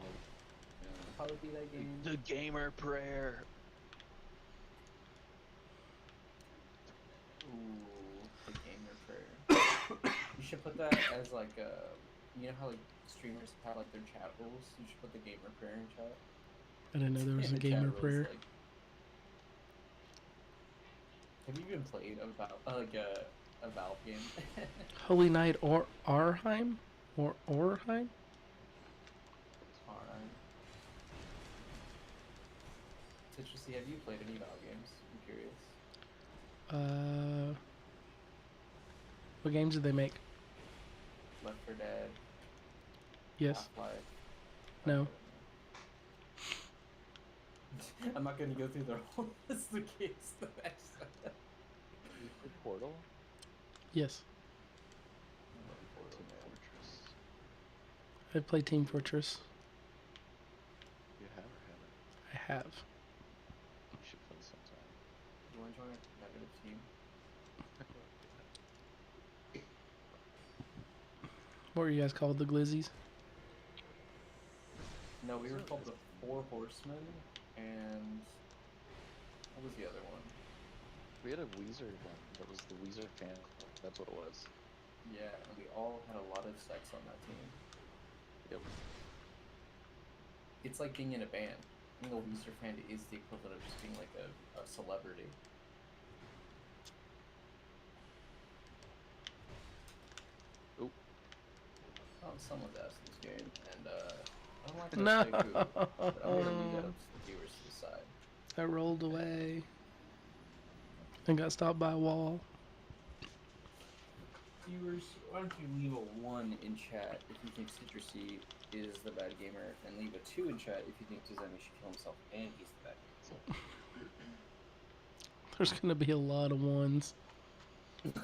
Yeah. Hallowed be thy name. The gamer prayer. Ooh, the gamer prayer. You should put that as like you know how like streamers have like their chat rules. You should put the gamer prayer in chat. I didn't know there was And a the chat gamer rules, prayer. like, have you even played a Valve game? Holy Knight or Arheim? Or Orheim? Alright. Citrusy, have you played any Valve games? I'm curious. What games did they make? Left 4 Dead, Yes. Half-Life. No. I'm not gonna go through the whole list of games that I said. You played Portal? Yes. Portal, Team man. Fortress. I've played Team Fortress. You have or haven't? I have. You should play sometime. You wanna join a competitive team? What were you guys called? The Glizzies? No, we were So called is- the Four Horsemen, and what was the other one? We had a Weezer one that was the Weezer fan. That's what it was. Yeah, and we all had a lot of sex on that team. Yep. It's like being in a band. Being a Weezer fan is the equivalent of just being like a celebrity. Oop. Oh, someone's asked this game, and I'm not gonna No. say who, but I'm gonna leave that up to the viewers to decide. I rolled away and got stopped by a wall. Viewers, why don't you leave a 1 in chat if you think Citrusy is the bad gamer, and leave a 2 in chat if you think Tizemi should kill himself and he's the bad gamer. There's gonna be a lot of ones. It's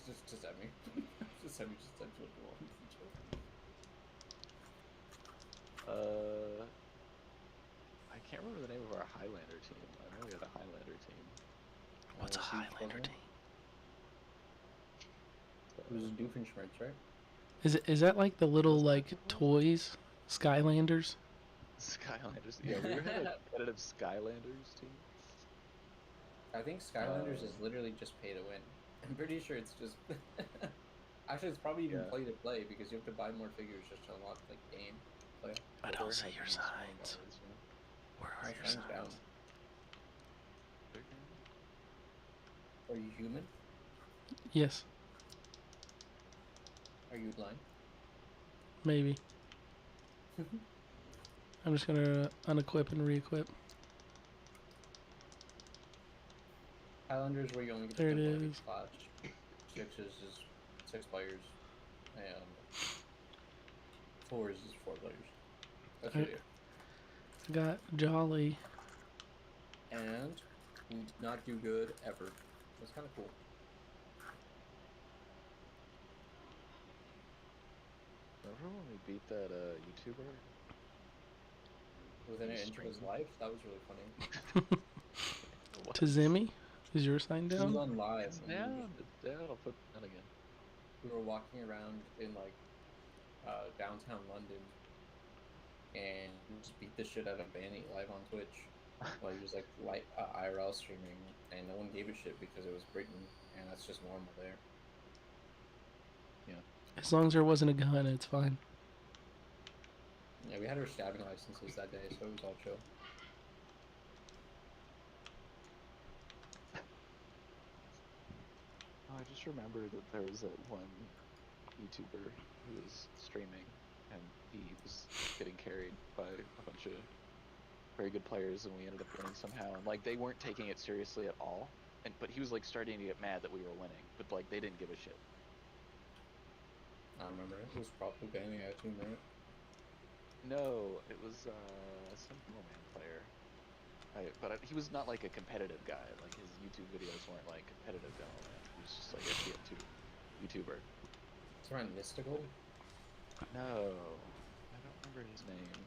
just Tizemi. Tizemi just types what he wants. I can't remember the name of our Highlander team. I know we had a Highlander team. What's a Siege Highlander wasn't team? It was Doofenshmirtz, right? Is that like the little like toys? Skylanders? Skylanders. Yeah, we had a competitive Skylanders team. I think Skylanders is literally just pay to win. I'm pretty sure it's just. Actually, it's probably even Yeah. play to play because you have to buy more figures just to unlock the game. Play. I But don't there see has your been $20, signs. you know? Where are My your signs down. signs? Are you human? Yes, Are you blind? maybe. I'm just gonna unequip and re-equip. Highlanders where you only get There to it pick one of each is. class. 6 is 6 players, and 4 is 4 players. That's really it. I got Jolly. And we did not do good ever. That's kind of cool. Remember when we beat that YouTuber? Within an He's inch of his streaming. life, that was really funny. What? Tizemi? Is your sign He was down? on live. It's and we down. It's down. I'll put that again. we were walking around in like downtown London, and we just beat the shit out of Banny live on Twitch while he was like IRL streaming, and no one gave a shit because it was Britain, and that's just normal there. As long as there wasn't a gun, it's fine. Yeah, we had our stabbing licenses that day, so it was all chill. Oh, I just remembered that there was that one YouTuber who was streaming, and he was getting carried by a bunch of very good players, and we ended up winning somehow. And like they weren't taking it seriously at all, but he was like starting to get mad that we were winning, but like they didn't give a shit. I remember it. It was probably Banny, I assume, right? No, it was some Demoman player. He was not like a competitive guy. Like his YouTube videos weren't like competitive Demoman. He was just like a TF2 YouTuber. It's around Mystical. No, I don't remember his name.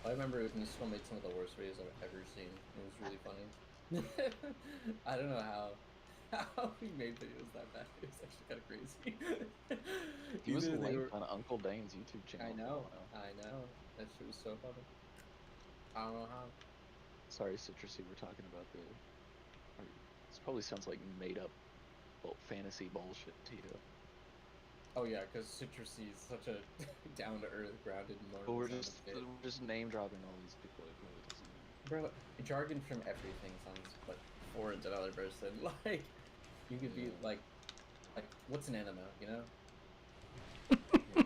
I remember Mystical made some of the worst videos I've ever seen. It was really funny. I don't know how. how he made videos that bad. It was actually kind of crazy. He was Either they linked were. on Uncle Dane's YouTube channel I for a know. while. I know. That shit was so funny. I don't know how. Sorry, Citrusy, we're talking about the. This probably sounds like made up fantasy bullshit to you. Oh yeah, because Citrusy is such a down to earth, grounded, But normal kind of kid. we're just name dropping all these people. It probably doesn't. Bro, jargon from everything sounds like foreign to another person. Like, you could be Yeah. like, what's an anima? You know, Yeah.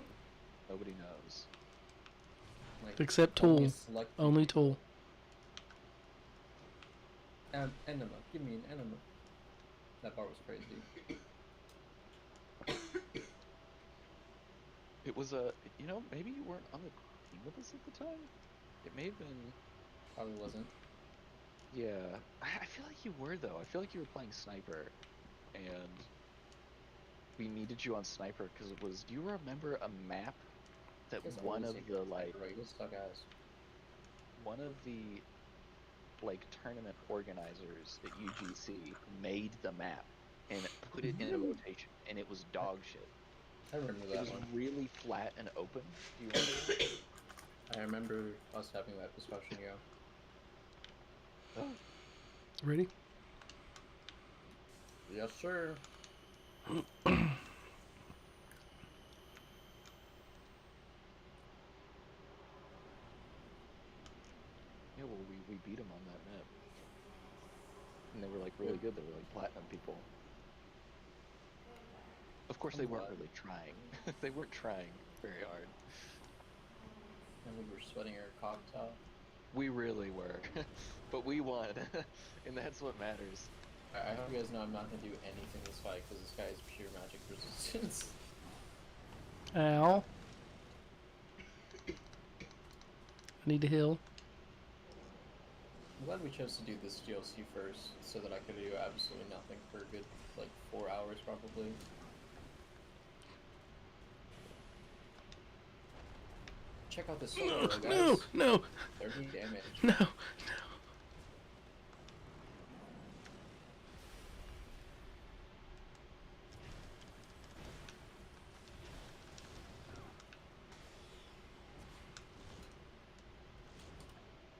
Nobody knows. like Except only a Tool. select few Only people. Tool. Enema. Give me an enema. That bar was crazy. It was maybe you weren't on the team with us at the time. It may have been. Probably wasn't. Yeah, I feel like you were though. I feel like you were playing sniper, and we needed you on sniper because it was. Do you remember a map that Just one always of say the like bro, you just suck ass. one of the like tournament organizers at UGC made the map and put it in a Really? rotation, and it was dog shit. I remember It that was one. really flat and open. Do you remember that? I remember us having that discussion, yeah. Oh, Ready? Yes, sir. yeah. Well, we beat them on that map, and they were like really good. They were like platinum people. Of course, they I'm weren't glad. really trying. They weren't trying very hard. And we were sweating our cocks off. We really were, but we won, and that's what matters. I hope you guys know I'm not gonna do anything this fight because this guy is pure magic resistance. Ow. I need to heal. I'm glad we chose to do this DLC first so that I could do absolutely nothing for a good, like, 4 hours probably. Check out this solo, guys. No. 30 damage. No.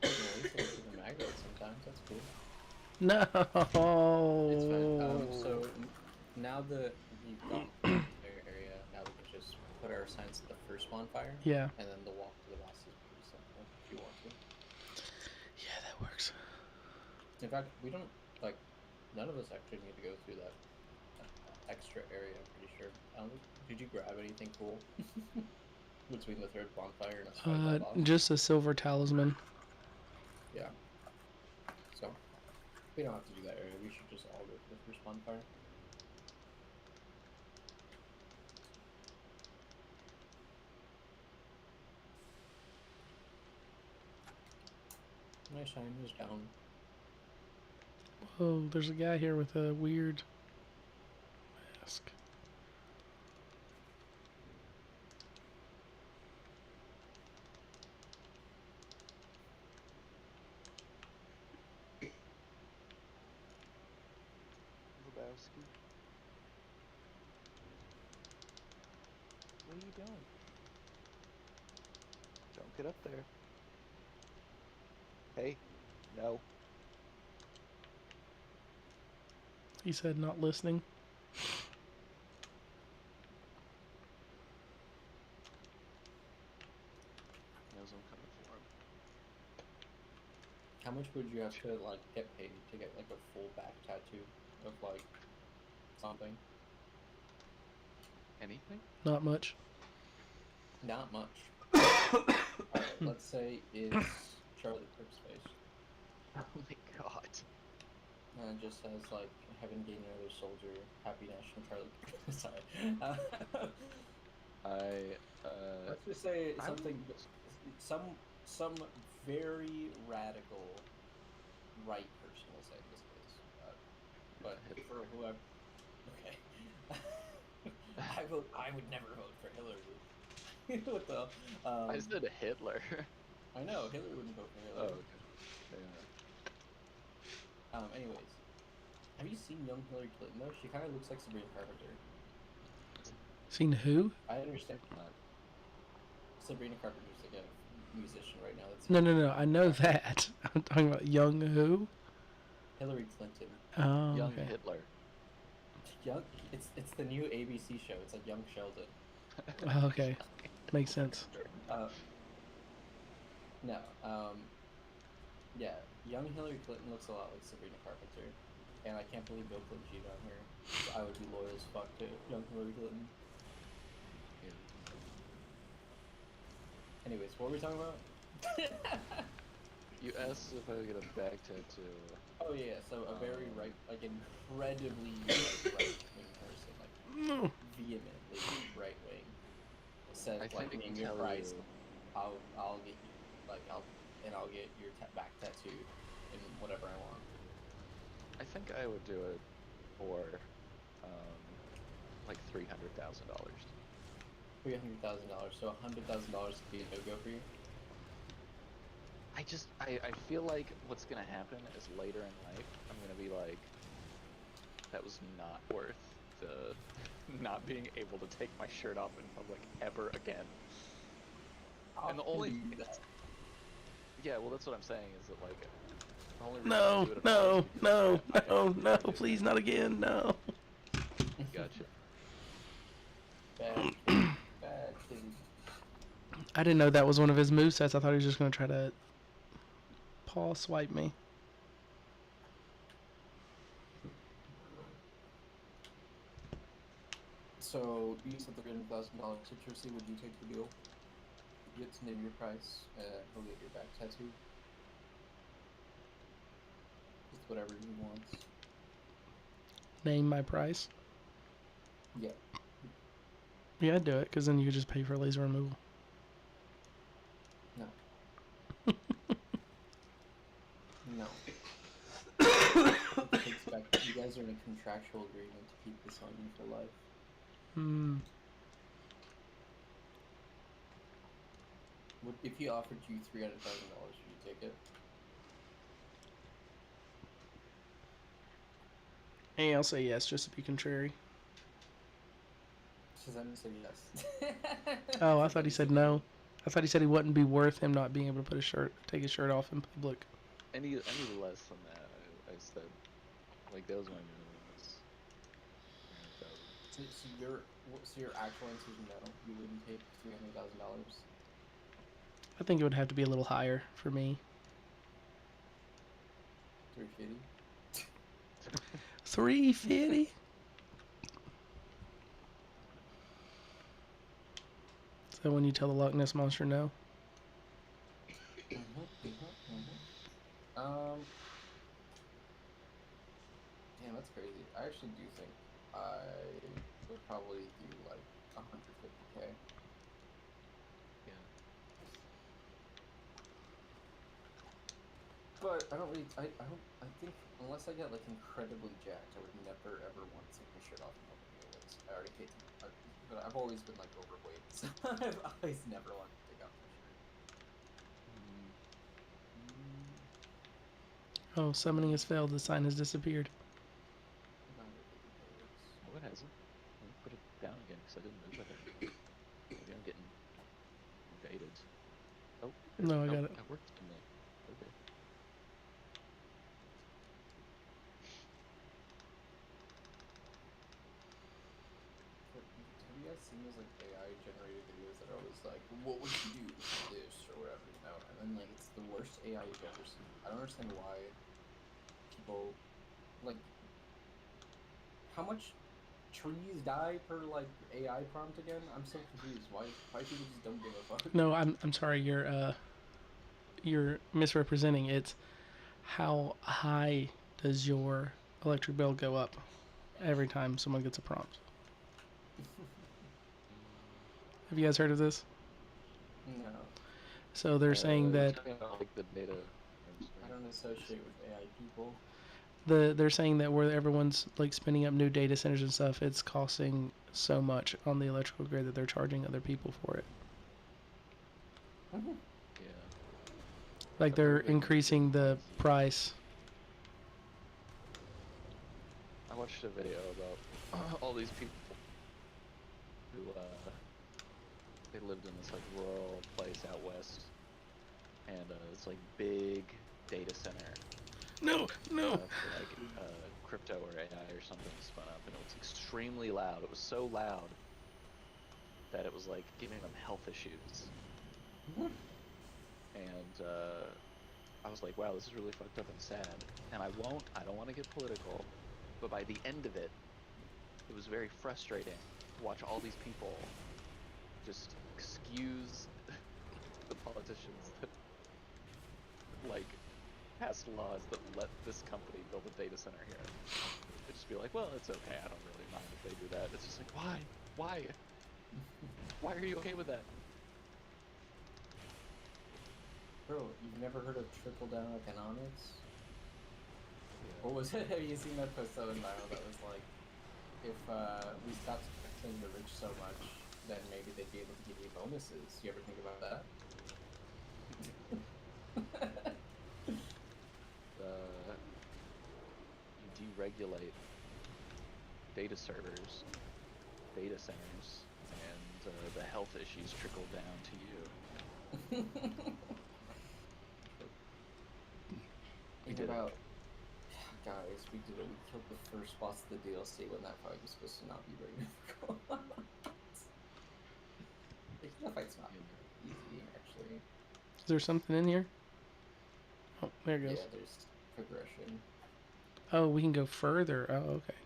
At least I see the magnet sometimes. That's cool. No. It's fine. So now that we've got the area, now we can just put our signs at the first bonfire. Yeah. And then the walk to the boss is pretty simple if you want to. Yeah, that works. In fact, we don't like. None of us actually need to go through that extra area. I'm pretty sure. Did you grab anything cool between the third bonfire and us fighting that boss? Just a silver talisman. Yeah. So we don't have to do that area. We should just all go to the first bonfire. My shine is down. Whoa, there's a guy here with a weird mask. Lebowski. What are you doing? Don't get up there. Hey, no. He said not listening. He knows I'm coming for him. How much would you have to like get paid to get like a full back tattoo of like something? Anything? Not much. Not much. Alright, let's say it's Charlie Kirk's face. Oh my god. And it just says like Heaven gained another soldier, Happy National Charlie Kirk. Sorry. Let's just say I something would- some very radical right person will say this case. But for whoever okay. I would never vote for Hillary. What the I said Hitler. I know, Hillary wouldn't vote for Oh, Hillary. okay. Yeah. Anyways. Have you seen young Hillary Clinton though? She kind of looks like Sabrina Carpenter. Seen who? I understand. Not. Sabrina Carpenter's like a musician right now. That's No. I know that. I'm talking about young who? Hillary Clinton. Oh, Young okay. Hitler. Young. It's the new ABC show. It's like Young Sheldon. Oh, okay. Makes sense. Uh, no. Yeah. Young Hillary Clinton looks a lot like Sabrina Carpenter, and I can't believe Bill Clinton cheated on her. So I would be loyal as fuck to young Hillary Clinton. Yeah. Anyways, what were we talking about? You asked if I would get a back tattoo. Oh yeah, so a very like incredibly right-wing person, like No. vehemently right-wing, said I like think I name can your tell price, you. I'll get you I'll get your back tattooed and whatever I want. I think I would do it for, like $300,000. $300,000, so $100,000 would be a no-go for you. I feel like what's gonna happen is later in life, I'm gonna be like, that was not worth the not being able to take my shirt off in public ever again. And the only do that. Yeah, well, that's what I'm saying is that like the only reason No, I do it at all is because no, I have no, to please, not again, no. Gotcha. Bad kid. Bad kid. I didn't know that was one of his movesets. I thought he was just going to try to paw swipe me. So you said $300,000 citrusy. Would you take the deal? You get to name your price. He'll get your back tattoo. Just whatever he wants. Name my price. Yeah. Yeah, I'd do it, because then you could just pay for laser removal. No. No. It takes back. You guys are in a contractual agreement to keep this on you for life. If he offered you $300,000, would you take it? Hey, I'll say yes, just to be contrary. Shazam said yes. Oh, I thought he said no. I thought he said it wouldn't be worth him not being able to take his shirt off in public. Any less than that, I said, like that was my minimum. So your actual answer is no. You wouldn't take $300,000. I think it would have to be a little higher for me. 350. 350. So when you tell the Loch Ness monster no? Damn, that's crazy. I actually do think I would probably do like 150K. Yeah. But I don't really. I think unless I get like incredibly jacked, I would never ever want to take my shirt off in public. Anyways, I already hate to, but I've always been like overweight, so I've always never wanted to take off my shirt. Oh, summoning has failed. The sign has disappeared. I don't know if it works. No, it hasn't. Let me put it down again because I didn't move it. Maybe I'm getting invaded. Oh. No, I got it. That worked for me. Okay. Have you guys seen those like AI generated videos that are always like, what would you do for this or whatever, you know? And then like it's the worst AI you've ever seen. I don't understand why people like how much trees die per like AI prompt again? I'm so confused. Why people just don't give a fuck? No, I'm sorry. You're misrepresenting. It's how high does your electric bill go up every time someone gets a prompt? Have you guys heard of this? No, So they're saying You're that talking about, like the data. I don't associate with AI people. they're saying that where everyone's like spinning up new data centers and stuff, it's costing so much on the electrical grid that they're charging other people for it. Yeah. Like I've they're heard of it. increasing the price. watched a video about all these people who they lived in this like rural place out west, and it's like big data center No, no. for like crypto or AI or something spun up, and it was extremely loud. It was so loud that it was like giving them health issues. And I was like, wow, this is really fucked up and sad. And I don't want to get political, but by the end of it, it was very frustrating to watch all these people just excuse the politicians that like passed laws that let this company build a data center here. They'd just be like, well, it's okay, I don't really mind if they do that. It's just like, why? Why are you okay with that? Bro, you've never heard of trickle-down economics? Yeah. What was it? Have you seen that post that went viral that was like, if we stopped taxing the rich so much, then maybe they'd be able to give you bonuses. You ever think about that? You deregulate data servers, data centers, and the health issues trickle down to you. We Think did it. about, guys, we did it. We killed the first boss of the DLC when that fight was supposed to not be very difficult. That fight's not easy, actually. Is there something in here? Oh, there it Yeah, goes. there's progression. Oh, we can go further. Oh, okay.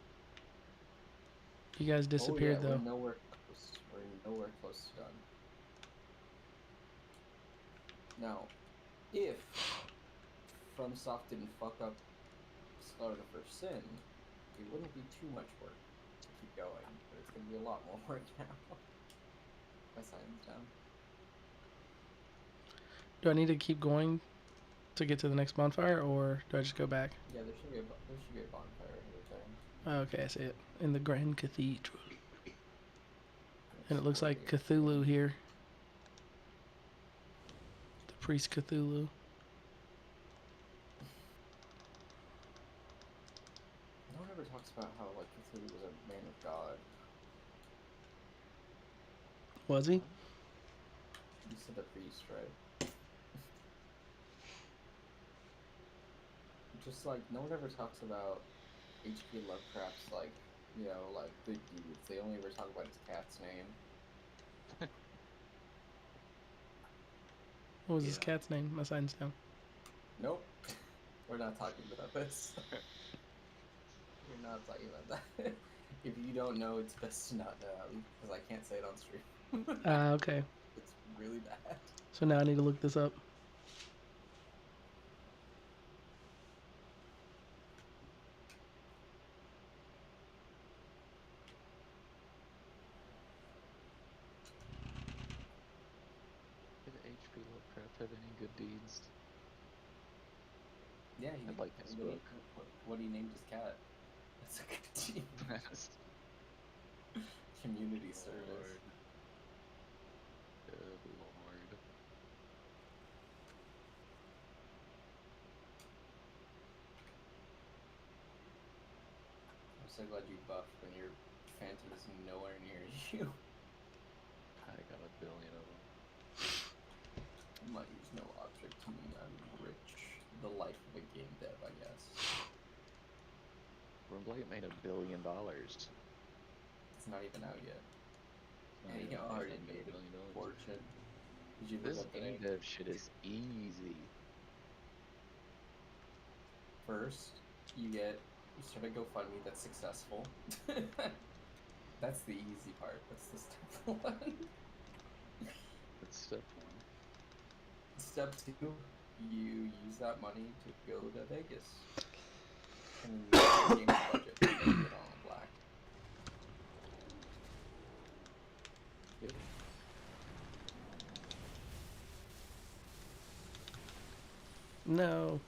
You guys disappeared, oh, yeah, though. We're nowhere close. We're nowhere close to done. Now, if FromSoft didn't fuck up Star of the First Sin, it wouldn't be too much work to keep going, but it's gonna be a lot more work now. My sign's down. Do I need to keep going to get to the next bonfire, or do I just go back? Yeah, there should be a bonfire every time. Oh, okay, I see it. In the Grand Cathedral. And it looks like Cthulhu here. The priest Cthulhu. No one ever talks about how like Cthulhu was a man of God. Was he? You said the priest, right? Just like no one ever talks about H.P. Lovecraft's like, you know, like good deeds. They only ever talk about his cat's name. What was his Yeah. cat's name? My sign's down. Nope. We're not talking about this. We're not talking about that. If you don't know, it's best to not know, because I can't say it on stream. Okay. It's really bad. So now I need to look this up. Did H.P. Lovecraft have any good deeds? Yeah, I like his what he- book. what he named his cat. That's a good team. Community service. Lord. Good lord. I'm so glad you buffed when your phantom is nowhere near you. I got a billion of them. Money is no object to me. I'm rich. The life of a game dev, I guess. Runeblight made $1 billion. It's not even out yet. Not And even he out, already it's made $1 a billion. fortune. Did you look This up the game name? dev shit is easy. First, you start a GoFundMe that's successful. That's the easy part. That's the step one. That's step one. Step two, you use that money to go to Vegas. And then you use your game's budget to get it all in black. Yep. No.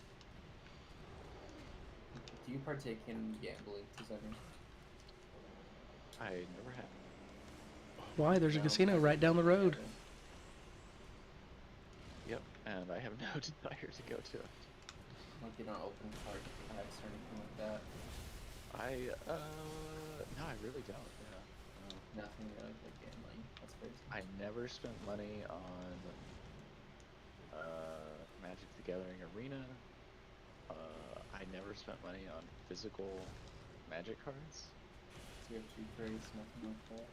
Do you partake in gambling, Tizener? I never have. Why? There's a casino right down the road. Yep, and I have no desire to go to it. Like you don't open card packs or anything like that. No, I really don't. Yeah. No. Nothing really like gambling. That's crazy. I never spent money on Magic the Gathering Arena. I never spent money on physical Magic cards. So you have 2 crates, nothing like that.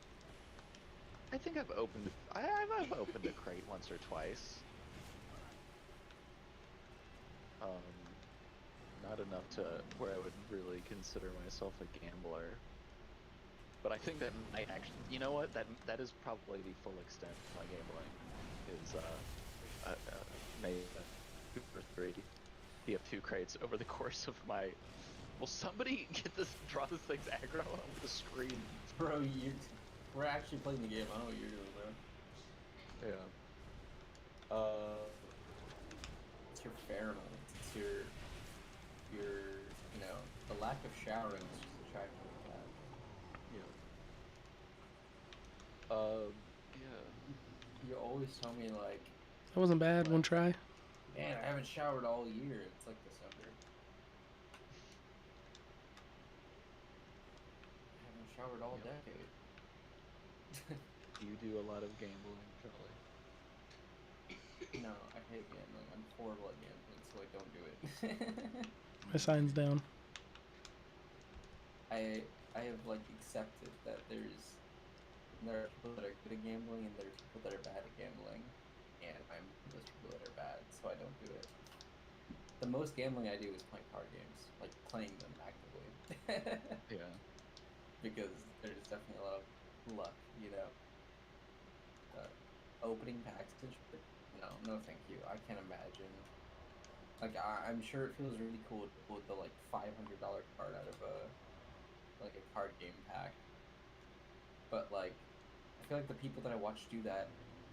I think I've opened. I've opened a crate once or twice. Not enough to where I would really consider myself a gambler. But I think that might actually, you know what? That is probably the full extent of my gambling. Is maybe 2 or 3. You have 2 crates over the course of my. Will somebody get this? Draw this thing's aggro on the screen. Bro, we're actually playing the game. I don't know what you're doing, bro. Yeah. It's your pheromones. It's your, you know, the lack of showering is just attractive to that. Yeah. Yeah. You always tell me like, That wasn't bad. One try. man, I haven't showered all year. It's like December. I haven't showered all Yep. decade. You do a lot of gambling, Charlie. No, I hate gambling. I'm horrible at gambling, so I don't do it. My sign's down. I have like accepted that there are people that are good at gambling and there's people that are bad at gambling, and I'm those people that are bad, so I don't do it. The most gambling I do is playing card games, like playing them actively, Yeah. because there's definitely a lot of luck, you know. Opening packs and shit. No, thank you. I can't imagine. Like I'm sure it feels really cool to pull the like $500 card out of a card game pack. But like, I feel like the people that I watch do that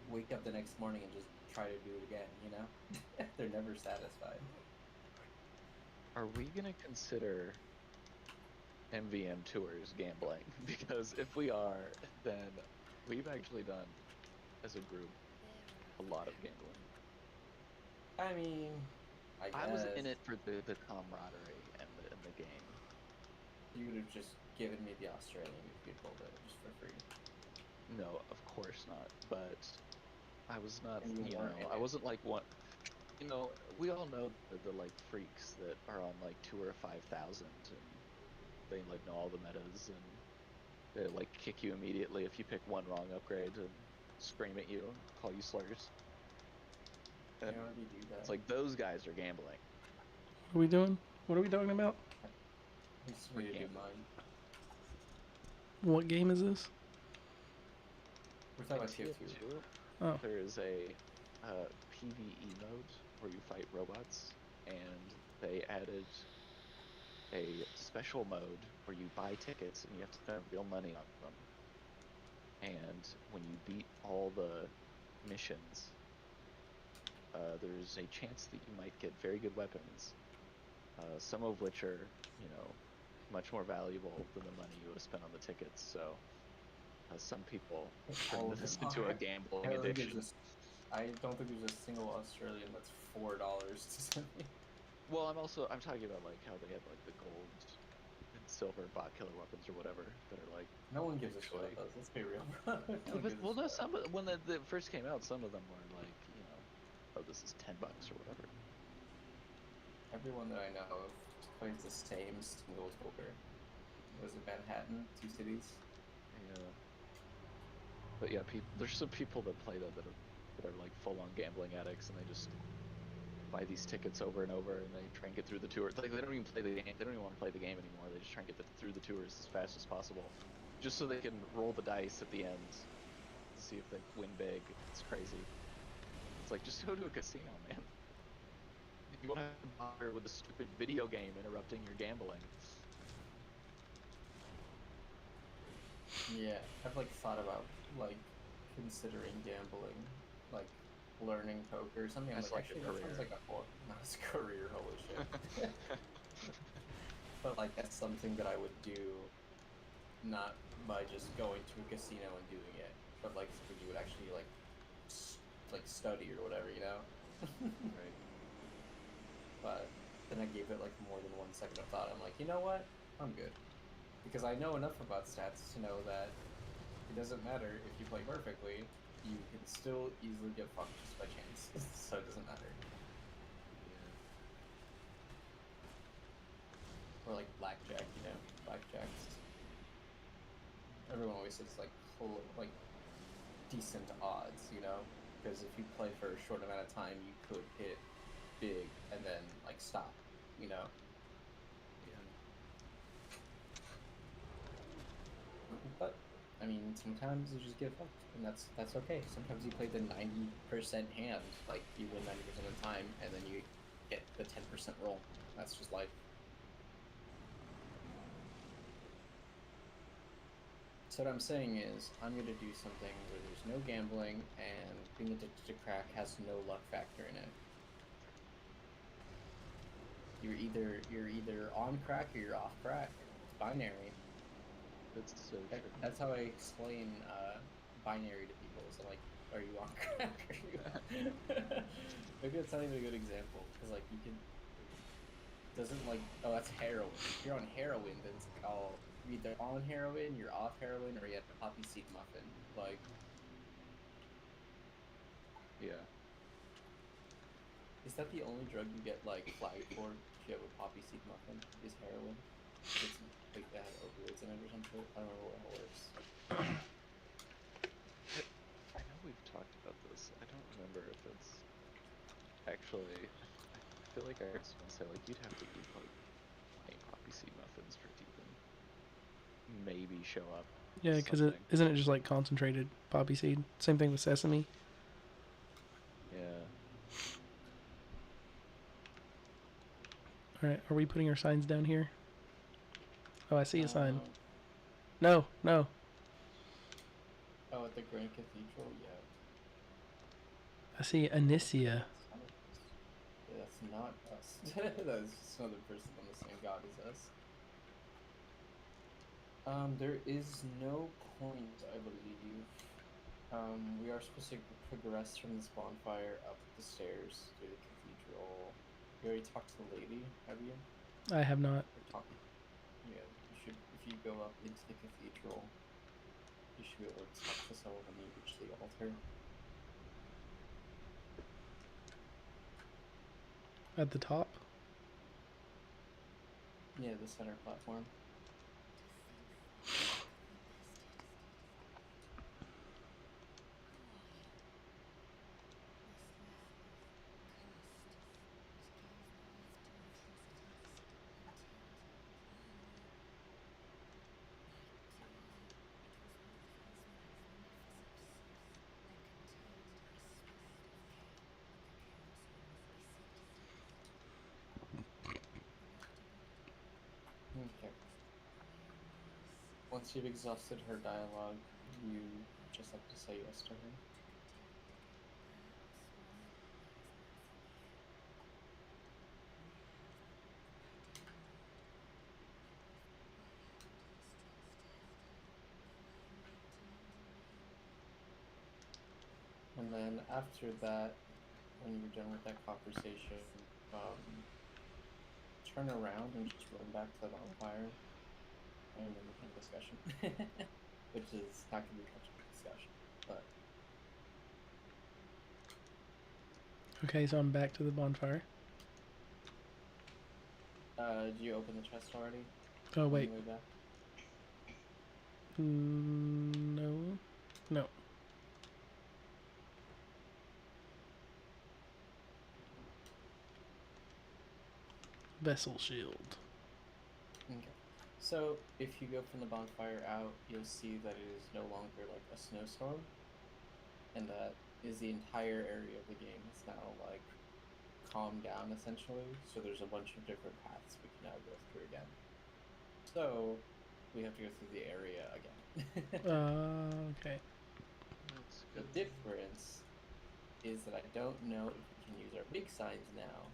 wake up the next morning and just try to do it again. You know, they're never satisfied. Are we gonna consider MVM tours gambling? Because if we are, then we've actually done, as a group, a lot of gambling. I mean, I was guess in it for the camaraderie and the game. you would have just given me the Australian if you pulled it just for free. No, of course not. But I was not, And you weren't in I it. wasn't like one. We all know the like freaks that are on like Tour 5000 and they like know all the metas and they like kick you immediately if you pick one wrong upgrade and scream at you, call you slurs. You And know, they do that. it's like those guys are gambling. What are we doing? What are we talking about? It's We're me to do gambling. mine. What game is this? We're talking In about TF2. TF2, Oh, there is a PvE mode where you fight robots, and they added a special mode where you buy tickets and you have to spend real money on them. And when you beat all the missions, there's a chance that you might get very good weapons, some of which are, much more valuable than the money you would have spent on the tickets. So some people turn All of this them into a are. gambling addiction. I don't think there's a single Australian that's $4 to send me. Well, I'm talking about like how they have like the gold and silver bot killer weapons or whatever that are like No one gives a shit actually. about those. Let's be real, bro. No one gives a Well, no, shit. when the first came out, some of them were like, oh, this is $10 or whatever. Everyone that I know of plays the same single tour. Was it Manhattan? 2 cities? Yeah. But yeah, there's some people that play that are like full-on gambling addicts, and they just buy these tickets over and over, and they try and get through the tour. Like they don't even play the game. They don't even want to play the game anymore. They just try and get through the tours as fast as possible, just so they can roll the dice at the end to see if they win big. It's crazy. It's like, just go to a casino, man. You won't have to bother with a stupid video game interrupting your gambling. Yeah, I've like thought about like considering gambling, like learning poker or something. I'm That's like, like a actually, that sounds career. like a nice career. Holy shit! But like that's something that I would do, not by just going to a casino and doing it, but like something you would actually like study or whatever, you know. Right. But then I gave it like more than 1 second of thought. I'm like, you know what? I'm good. Because I know enough about stats to know that it doesn't matter if you play perfectly, you can still easily get fucked just by chance. So it doesn't matter. Or like blackjack, you know, blackjacks. Everyone always says like decent odds, you know, because if you play for a short amount of time, you could hit big and then like stop, you know. But I mean, sometimes you just get fucked, and that's okay. Sometimes you play the 90% hand, like you win 90% of the time, and then you get the 10% roll. That's just life. So what I'm saying is, I'm gonna do something where there's no gambling, and being addicted to crack has no luck factor in it. You're either on crack or you're off crack. It's binary. That's so true. That's how I explain binary to people. So like, are you on crack? Are you maybe that's not even a good example because like you can doesn't like oh that's heroin. If you're on heroin, then it's like oh you're either on heroin, you're off heroin, or you have a poppy seed muffin. Like Yeah. is that the only drug you get like flagged for if you have a poppy seed muffin? Is heroin? It's like that has opioids in it or something. I don't remember what it works. I know we've talked about this. I don't remember if it's actually. I feel like I heard someone say like you'd have to eat like 8 poppy seed muffins for it to even maybe show up. Yeah, because it isn't it just like concentrated poppy seed. Same thing with sesame. Yeah. All right, are we putting our signs down here? Oh, I see a sign. Um, No, no. Oh, at the Grand Cathedral, yeah. I see Anicia. Yeah, that's not us. That's just another person on the same god as us. There is no point, I believe. We are supposed to progress from this bonfire up the stairs to the cathedral. You already talked to the lady, have you? I have not. Yeah, you should. If you go up into the cathedral, you should be able to talk to someone when you reach the altar. At the top? Yeah, the center platform. Okay. Once you've exhausted her dialogue, you just have to say yes to her. And then after that, when you're done with that conversation, turn around and just run back to the bonfire, and then we can have a discussion. Which is not going to be much of a discussion, but Okay, so I'm back to the bonfire. did you open the chest already? Oh, On wait. the way back? No. No. Vessel shield. Okay. So if you go from the bonfire out, you'll see that it is no longer like a snowstorm, and that is the entire area of the game. It's now like calmed down essentially. So there's a bunch of different paths we can now go through again. So we have to go through the area again. Okay. That's The good. difference is that I don't know if we can use our big signs now.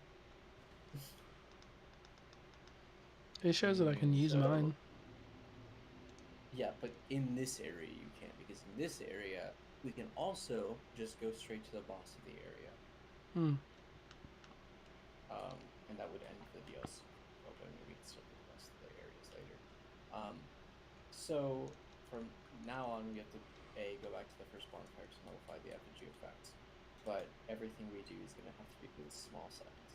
It shows that I can use mine. Yeah, but in this area you can't, because in this area we can also just go straight to the boss of the area. And that would end the DLC. But maybe we can still do the rest of the areas later. So from now on, we have to go back to the first bonfire to nullify the effigy effect, but everything we do is going to have to be with small signs.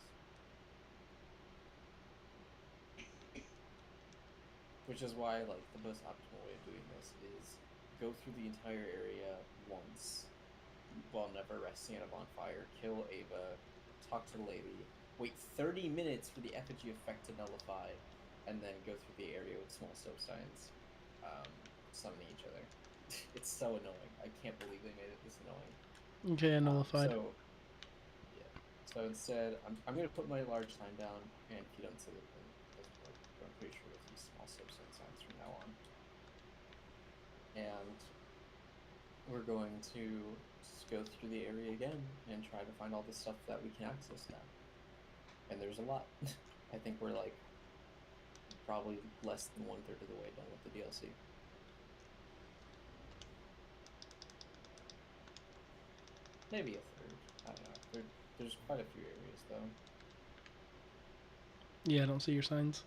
Which is why, like, the most optimal way of doing this is go through the entire area once, while never resting at a bonfire, kill Ava, talk to the lady, wait 30 minutes for the effigy effect to nullify, and then go through the area with small soap signs, summoning each other. It's so annoying. I can't believe they made it this annoying. Okay, nullified. So, yeah. So instead, I'm going to put my large sign down, and if you don't see it, then it doesn't work. But I'm pretty sure we'll use small soap signs from now on. And we're going to just go through the area again and try to find all the stuff that we can access now. And there's a lot. I think we're like probably less than 1/3 of the way done with the DLC. Maybe a third. I don't know. There's quite a few areas though. Yeah, I don't see your signs.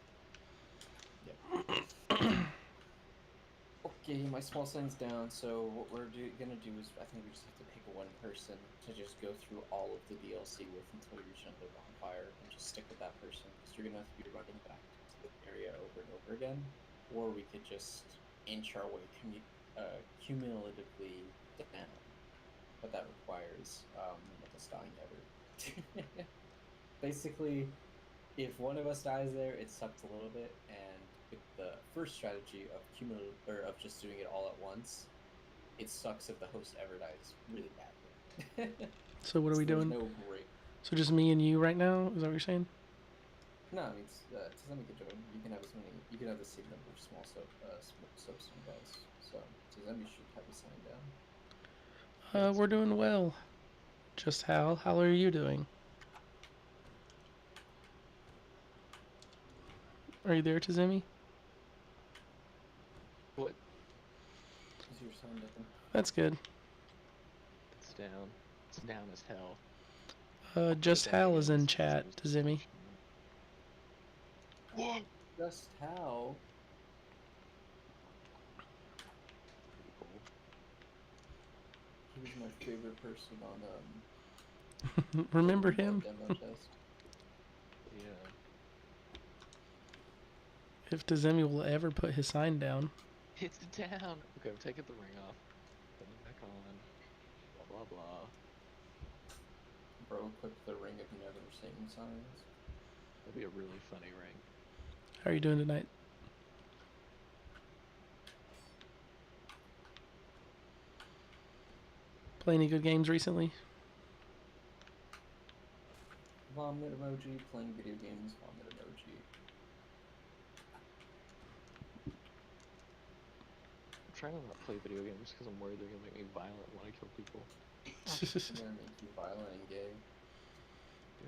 Okay, my small sign's down, so what we're gonna do is I think we just have to pick one person to just go through all of the DLC with until we reach another bonfire, and just stick with that person, because you're gonna have to be running back to the area over and over again, or we could just inch our way cumulatively down, but that requires us dying ever. Basically, if one of us dies there, it sucks a little bit, and with the first strategy of of just doing it all at once, it sucks if the host ever dies really badly. So what are we doing? No great. So just me and you right now? Is that what you're saying? No, I mean, Tazemi can join. You can have as many. You can have the same number of small soapstone guys. So Tazemi should have a sign down. We're doing well. Just Hal. How are you doing? Are you there, Tazemi? What? Is your sign down? That's good. It's down. It's down as hell. Just Hal is in chat, Tazemi. Whoa! Just how? Pretty cool. He was my favorite person on Remember him? demo test. Yeah. If Tazemi will ever put his sign down. It's down. Okay, I'm taking the ring off. Putting it back on. Blah blah blah. Bro, click the ring of never seeing signs. That'd be a really funny ring. How are you doing tonight? Play any good games recently? Vomit emoji, playing video games, vomit emoji. I'm trying to not play video games because I'm worried they're gonna make me violent when I kill people. I'm gonna make you violent and gay.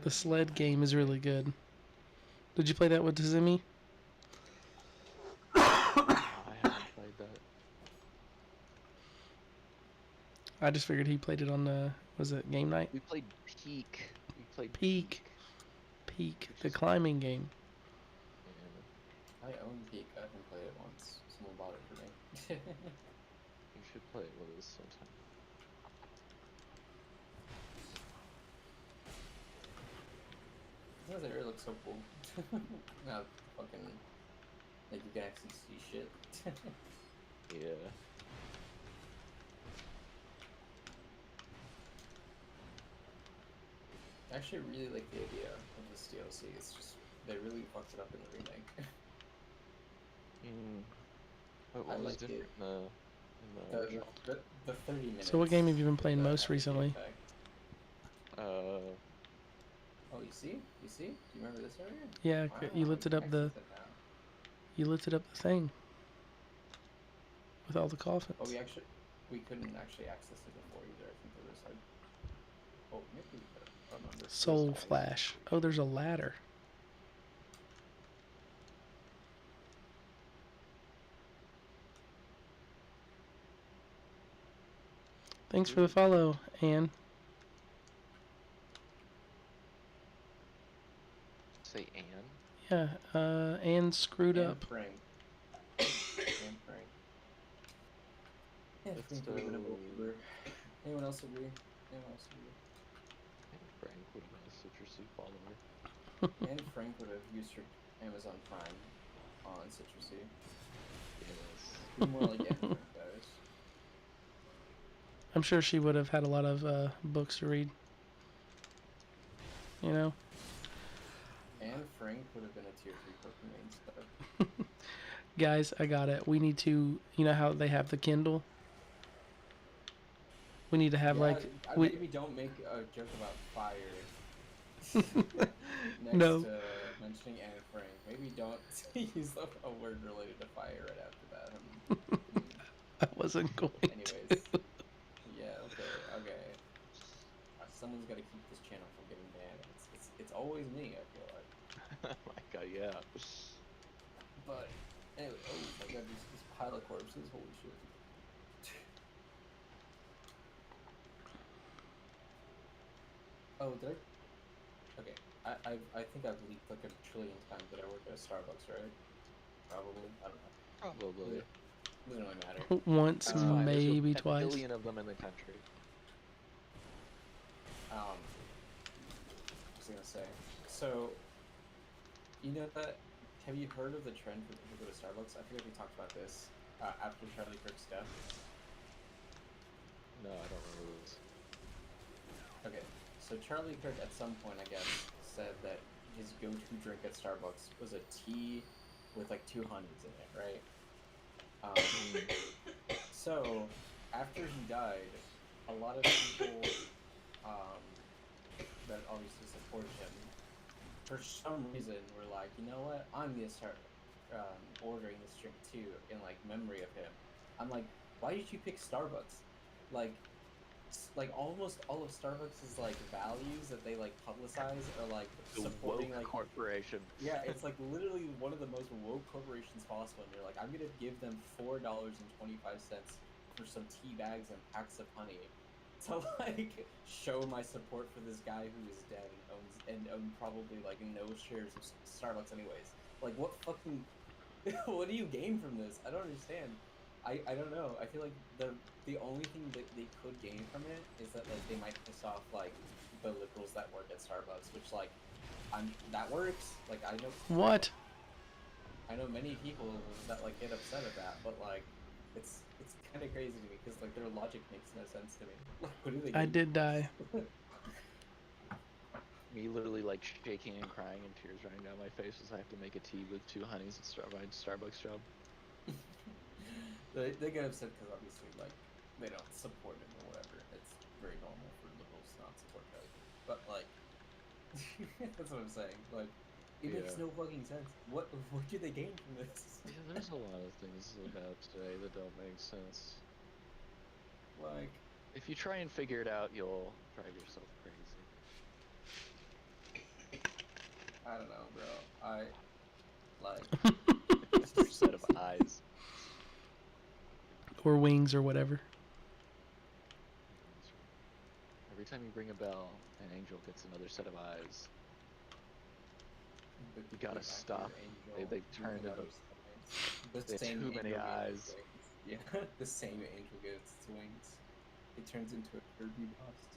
The sled game is really good. Did you play that with Tazemi? I haven't played that. I just figured he played it on was it game night? We played Peak. We played Peak. Peak, the climbing game. I own Peak. I haven't played it once. Someone bought it for me. You should play it with us sometime. This area looks so cool. Now, fucking, like you can actually see shit. Yeah. I actually really like the idea of this DLC. It's just they really fucked it up in the remake. What was like different it. in the original? The 30 minutes. So what game have you been with playing the most RPG recently? effect. Oh, you see? You see? Do you remember this area? Yeah, Wow, you lifted can up the access it now. you lifted up the thing with all the coffins. Oh, we couldn't actually access it before either. I think there was like, oh, maybe we could. I don't remember. Soul Flash. Oh, there's a ladder. Thanks for the follow, Anne. Say Anne? Yeah, Anne screwed And up. Frank. And Frank. Yeah, That's Frank would have been a goalkeeper. Anyone else agree? Anyone else agree? Frank would have been a citrusy follower. And Frank would have used her Amazon Prime on Citrusy. Yes. Be more like Anne Frank does. I'm sure she would have had a lot of books to read. You know? Anne Frank would have been a tier 3 Pokemon instead. Guys, I got it. We need to, you know how they have the Kindle? We need to have Maybe don't make a joke about fire. Next No. to mentioning Anne Frank, maybe don't use a word related to fire right after that. I wasn't going Anyways, to. yeah, okay. Someone's got to keep this channel from getting banned. It's always me. I feel like. Oh my god, yeah. But anyway, oh my god, this pile of corpses. Holy shit. Oh, did I? Okay, I think I've leaked like a trillion times that I work at a Starbucks, right? Probably. I don't know. Probably. Doesn't really matter. Once, It's fine. There's maybe a twice. billion of them in the country. What was I gonna say? So, you know that? Have you heard of the trend for people to go to Starbucks? I feel like we talked about this after Charlie Kirk's death. No, I don't remember this. Okay, so Charlie Kirk at some point, I guess, said that his go-to drink at Starbucks was a tea with like 2 honeys in it, right? So, after he died, a lot of people that obviously support him, for some reason, were like, you know what? I'm gonna start ordering this drink too, in like memory of him. I'm like, why did you pick Starbucks? Like almost all of Starbucks' like values that they like publicize are like The supporting woke like corporation. yeah, it's like literally one of the most woke corporations possible, and you're like, I'm gonna give them $4.25 for some tea bags and packs of honey to like show my support for this guy who is dead and owns probably like no shares of Starbucks anyways. Like what fucking what do you gain from this? I don't understand. I don't know. I feel like the only thing that they could gain from it is that like they might piss off like the liberals that work at Starbucks, which like that works. Like I know What? I know many people that like get upset at that, but like it's kind of crazy to me because like their logic makes no sense to me. Like, what do they? I did die. Me literally like shaking and crying and tears running down my face as I have to make a tea with 2 honeys at Starbucks job. They get upset because obviously like they don't support him or whatever. It's very normal for liberals to not support Kelly. But like that's what I'm saying. Like it makes no fucking sense. What do they gain from this? Yeah, there's a lot of things about today that don't make sense. Like If you try and figure it out, you'll drive yourself crazy. I don't know, bro. I like Another set of eyes. Or wings or whatever. Every time you ring a bell, an angel gets another set of eyes. You gotta stop. They've turned into the same too many eyes. Yeah, the same angel gets its wings. It turns into a Kirby bust.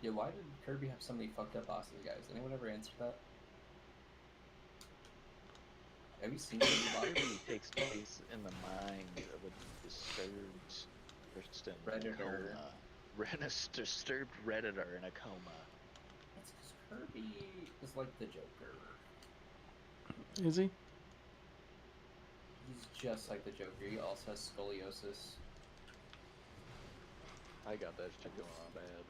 Yeah, why did Kirby have so many fucked up bosses, guys? Anyone ever answer that? Have you seen Kirby? Kirby takes place in the mind of a disturbed person in a coma. Disturbed Redditor in a coma. That's because Kirby is like the Joker. Is he? He's just like the Joker. He also has scoliosis. I got that shit going on bad.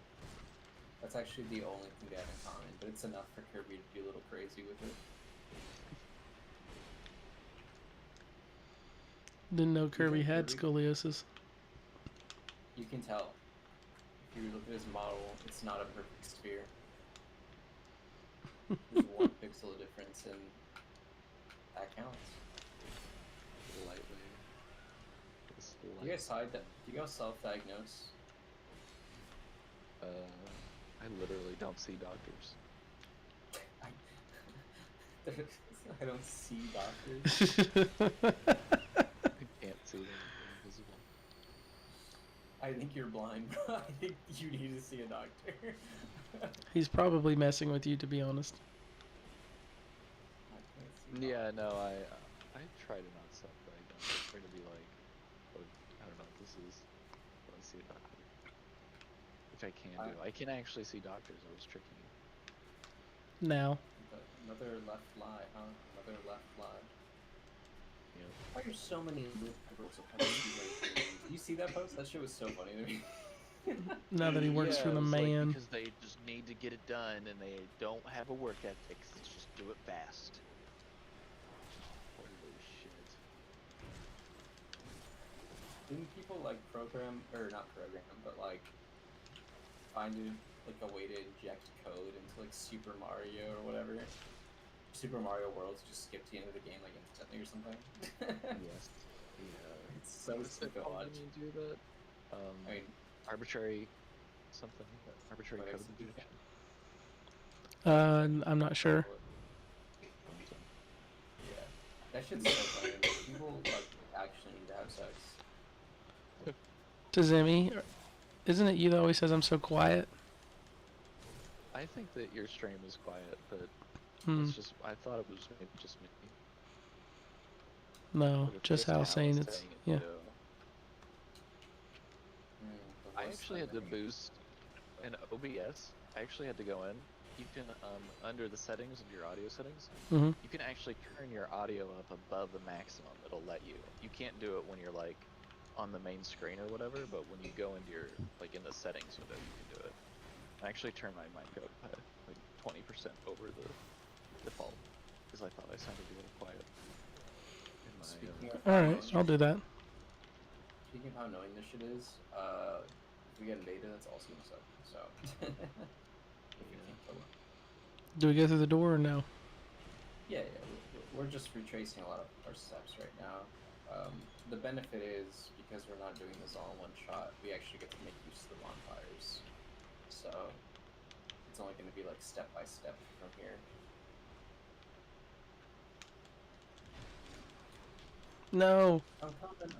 That's actually the only thing they have in common, but it's enough for Kirby to be a little crazy with it. Didn't know Kirby had Kirby? scoliosis. You can tell. If you look at his model, it's not a perfect sphere. There's 1 pixel of difference, and that counts. Lightly. Do you guys self-diagnose? I literally don't see doctors. I don't see doctors. I can't I think you're blind, bro. I think you need to see a doctor. He's probably messing with you, to be honest. I can't see Yeah, doctors. no, I try to not self-diagnose. I try to be like, oh, I don't know what this is. But I see a doctor, which I can do. I can actually see doctors. I was tricking you. Now. Another left lie, huh? Another left lie. Yep. Why are so many liberals opposed to rape? You see that post? That shit was so funny to me. Now that he works for Yeah, the it was like, man. because they just need to get it done and they don't have a work ethic. So just do it fast. Holy shit. Didn't people like program, or not program, but like find a way to inject code into like Super Mario or whatever? Super Mario World to just skip to the end of the game like instantly or something. Yes. Yeah. It's so What's sick it to called watch. when you do that? I mean, Arbitrary something. Arbitrary Code code execution. injection. I'm not sure. Something. Yeah, that shit's so funny. People like actually need to have sex. To Zimmy, isn't it you that always says I'm so quiet? I think that your stream is quiet, but Hmm. it's just, I thought it was maybe just me. No, But if just Crystal Hal was saying it's saying it yeah. too. The I voice actually had to line. boost in OBS. I actually had to go in. You can, under the settings of your audio settings, Mm-hmm. you can actually turn your audio up above the maximum. It'll let you. You can't do it when you're like on the main screen or whatever, but when you go into your, like in the settings window, you can do it. I actually turned my mic up like 20% over the default because I thought I sounded a little quiet in my, Speaking of All how right, annoying I'll do that. Speaking of how annoying this shit is, if we get an beta, that's also gonna suck. So, if we can't kill them. Do we go through the door or no? Yeah, we're just retracing a lot of our steps right now. The benefit is because we're not doing this all in one shot, we actually get to make use of the bonfires. So, it's only going to be like step by step from here. No. I'm coming.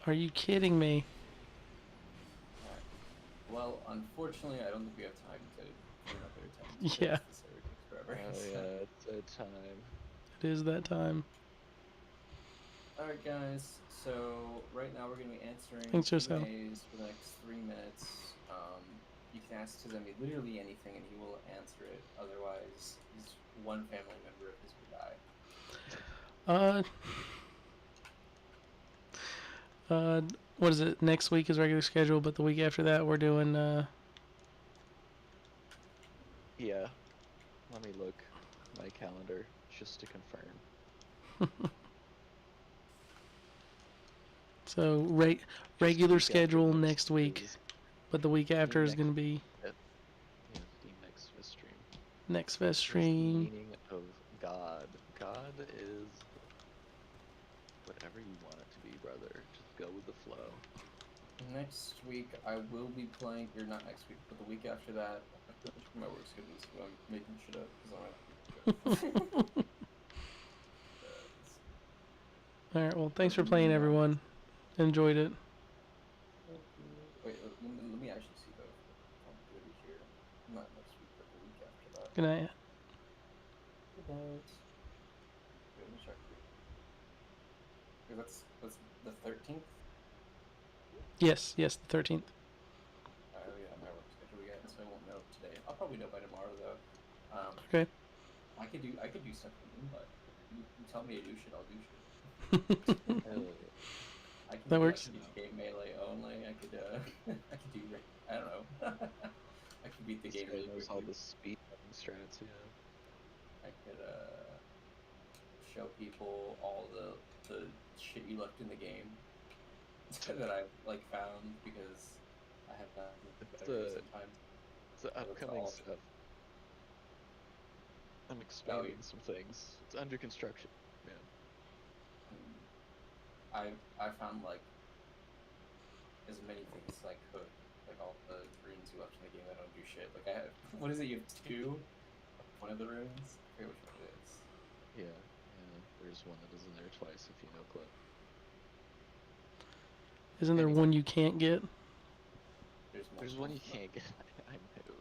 Are you kidding me? Alright. Well, unfortunately, I don't think we have time for another 10 minutes. Yeah. This area takes forever. oh so. yeah, it's a time. It is that time. Alright, guys. So right now we're going to be answering Thanks, Joseph. Q&As for the next 3 minutes. You can ask Tizemi literally anything, and he will answer it. Otherwise, one family member of his will die. What is it? Next week is regular schedule, but the week after that we're doing Yeah. Let me look my calendar just to confirm. so regular schedule next week, but the week after is going to be yeah, the next fest stream. next fest What's the stream. meaning of God? God is whatever you want it to be, brother. Just go with the flow. Next week, I will be playing, or not next week, but the week after that, my work schedule, so I'm making shit up because I'm not. All right. Well, thanks for playing, everyone. Enjoyed it. Wait, let me actually see though. I'll do it here. Not next week, but the week after that. Good night. Good night. Wait, let me check. That's the 13th. Yes, the 13th. Oh yeah, my work schedule yet, so I won't know today. I'll probably know by tomorrow though. Okay. I could do stuff for Moonlight. You tell me to do shit, I'll do shit. Hell yeah. That works. I could do game melee only. I could I could do I don't know. I could beat the This game guy really knows all quickly. the speed strats, yeah. I could show people all the shit you left in the game that I've like found because I have done It's better sometimes. the upcoming stuff. I'm expanding some things. It's under construction, man. I found like as many things as I could, like all the runes you left in the game that don't do shit. Like I have, what is it? You have 2 of one of the runes. I forget which one it is. Yeah, there's one that isn't there twice if you know Clip. Isn't there one you can't get? There's one you can't get. I know.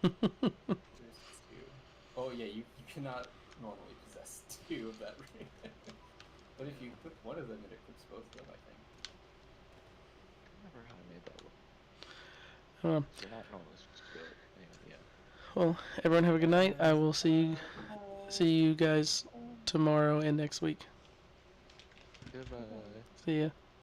Yeah. There's two. Oh yeah, you cannot normally possess two of that ring. But if you equip one of them, it equips both of them, I think. I can't remember how I made that one. Um, They're not normally supposed to do it. Anyway, yeah. well, everyone have a good night. I will see you guys tomorrow and next week. Goodbye. See ya.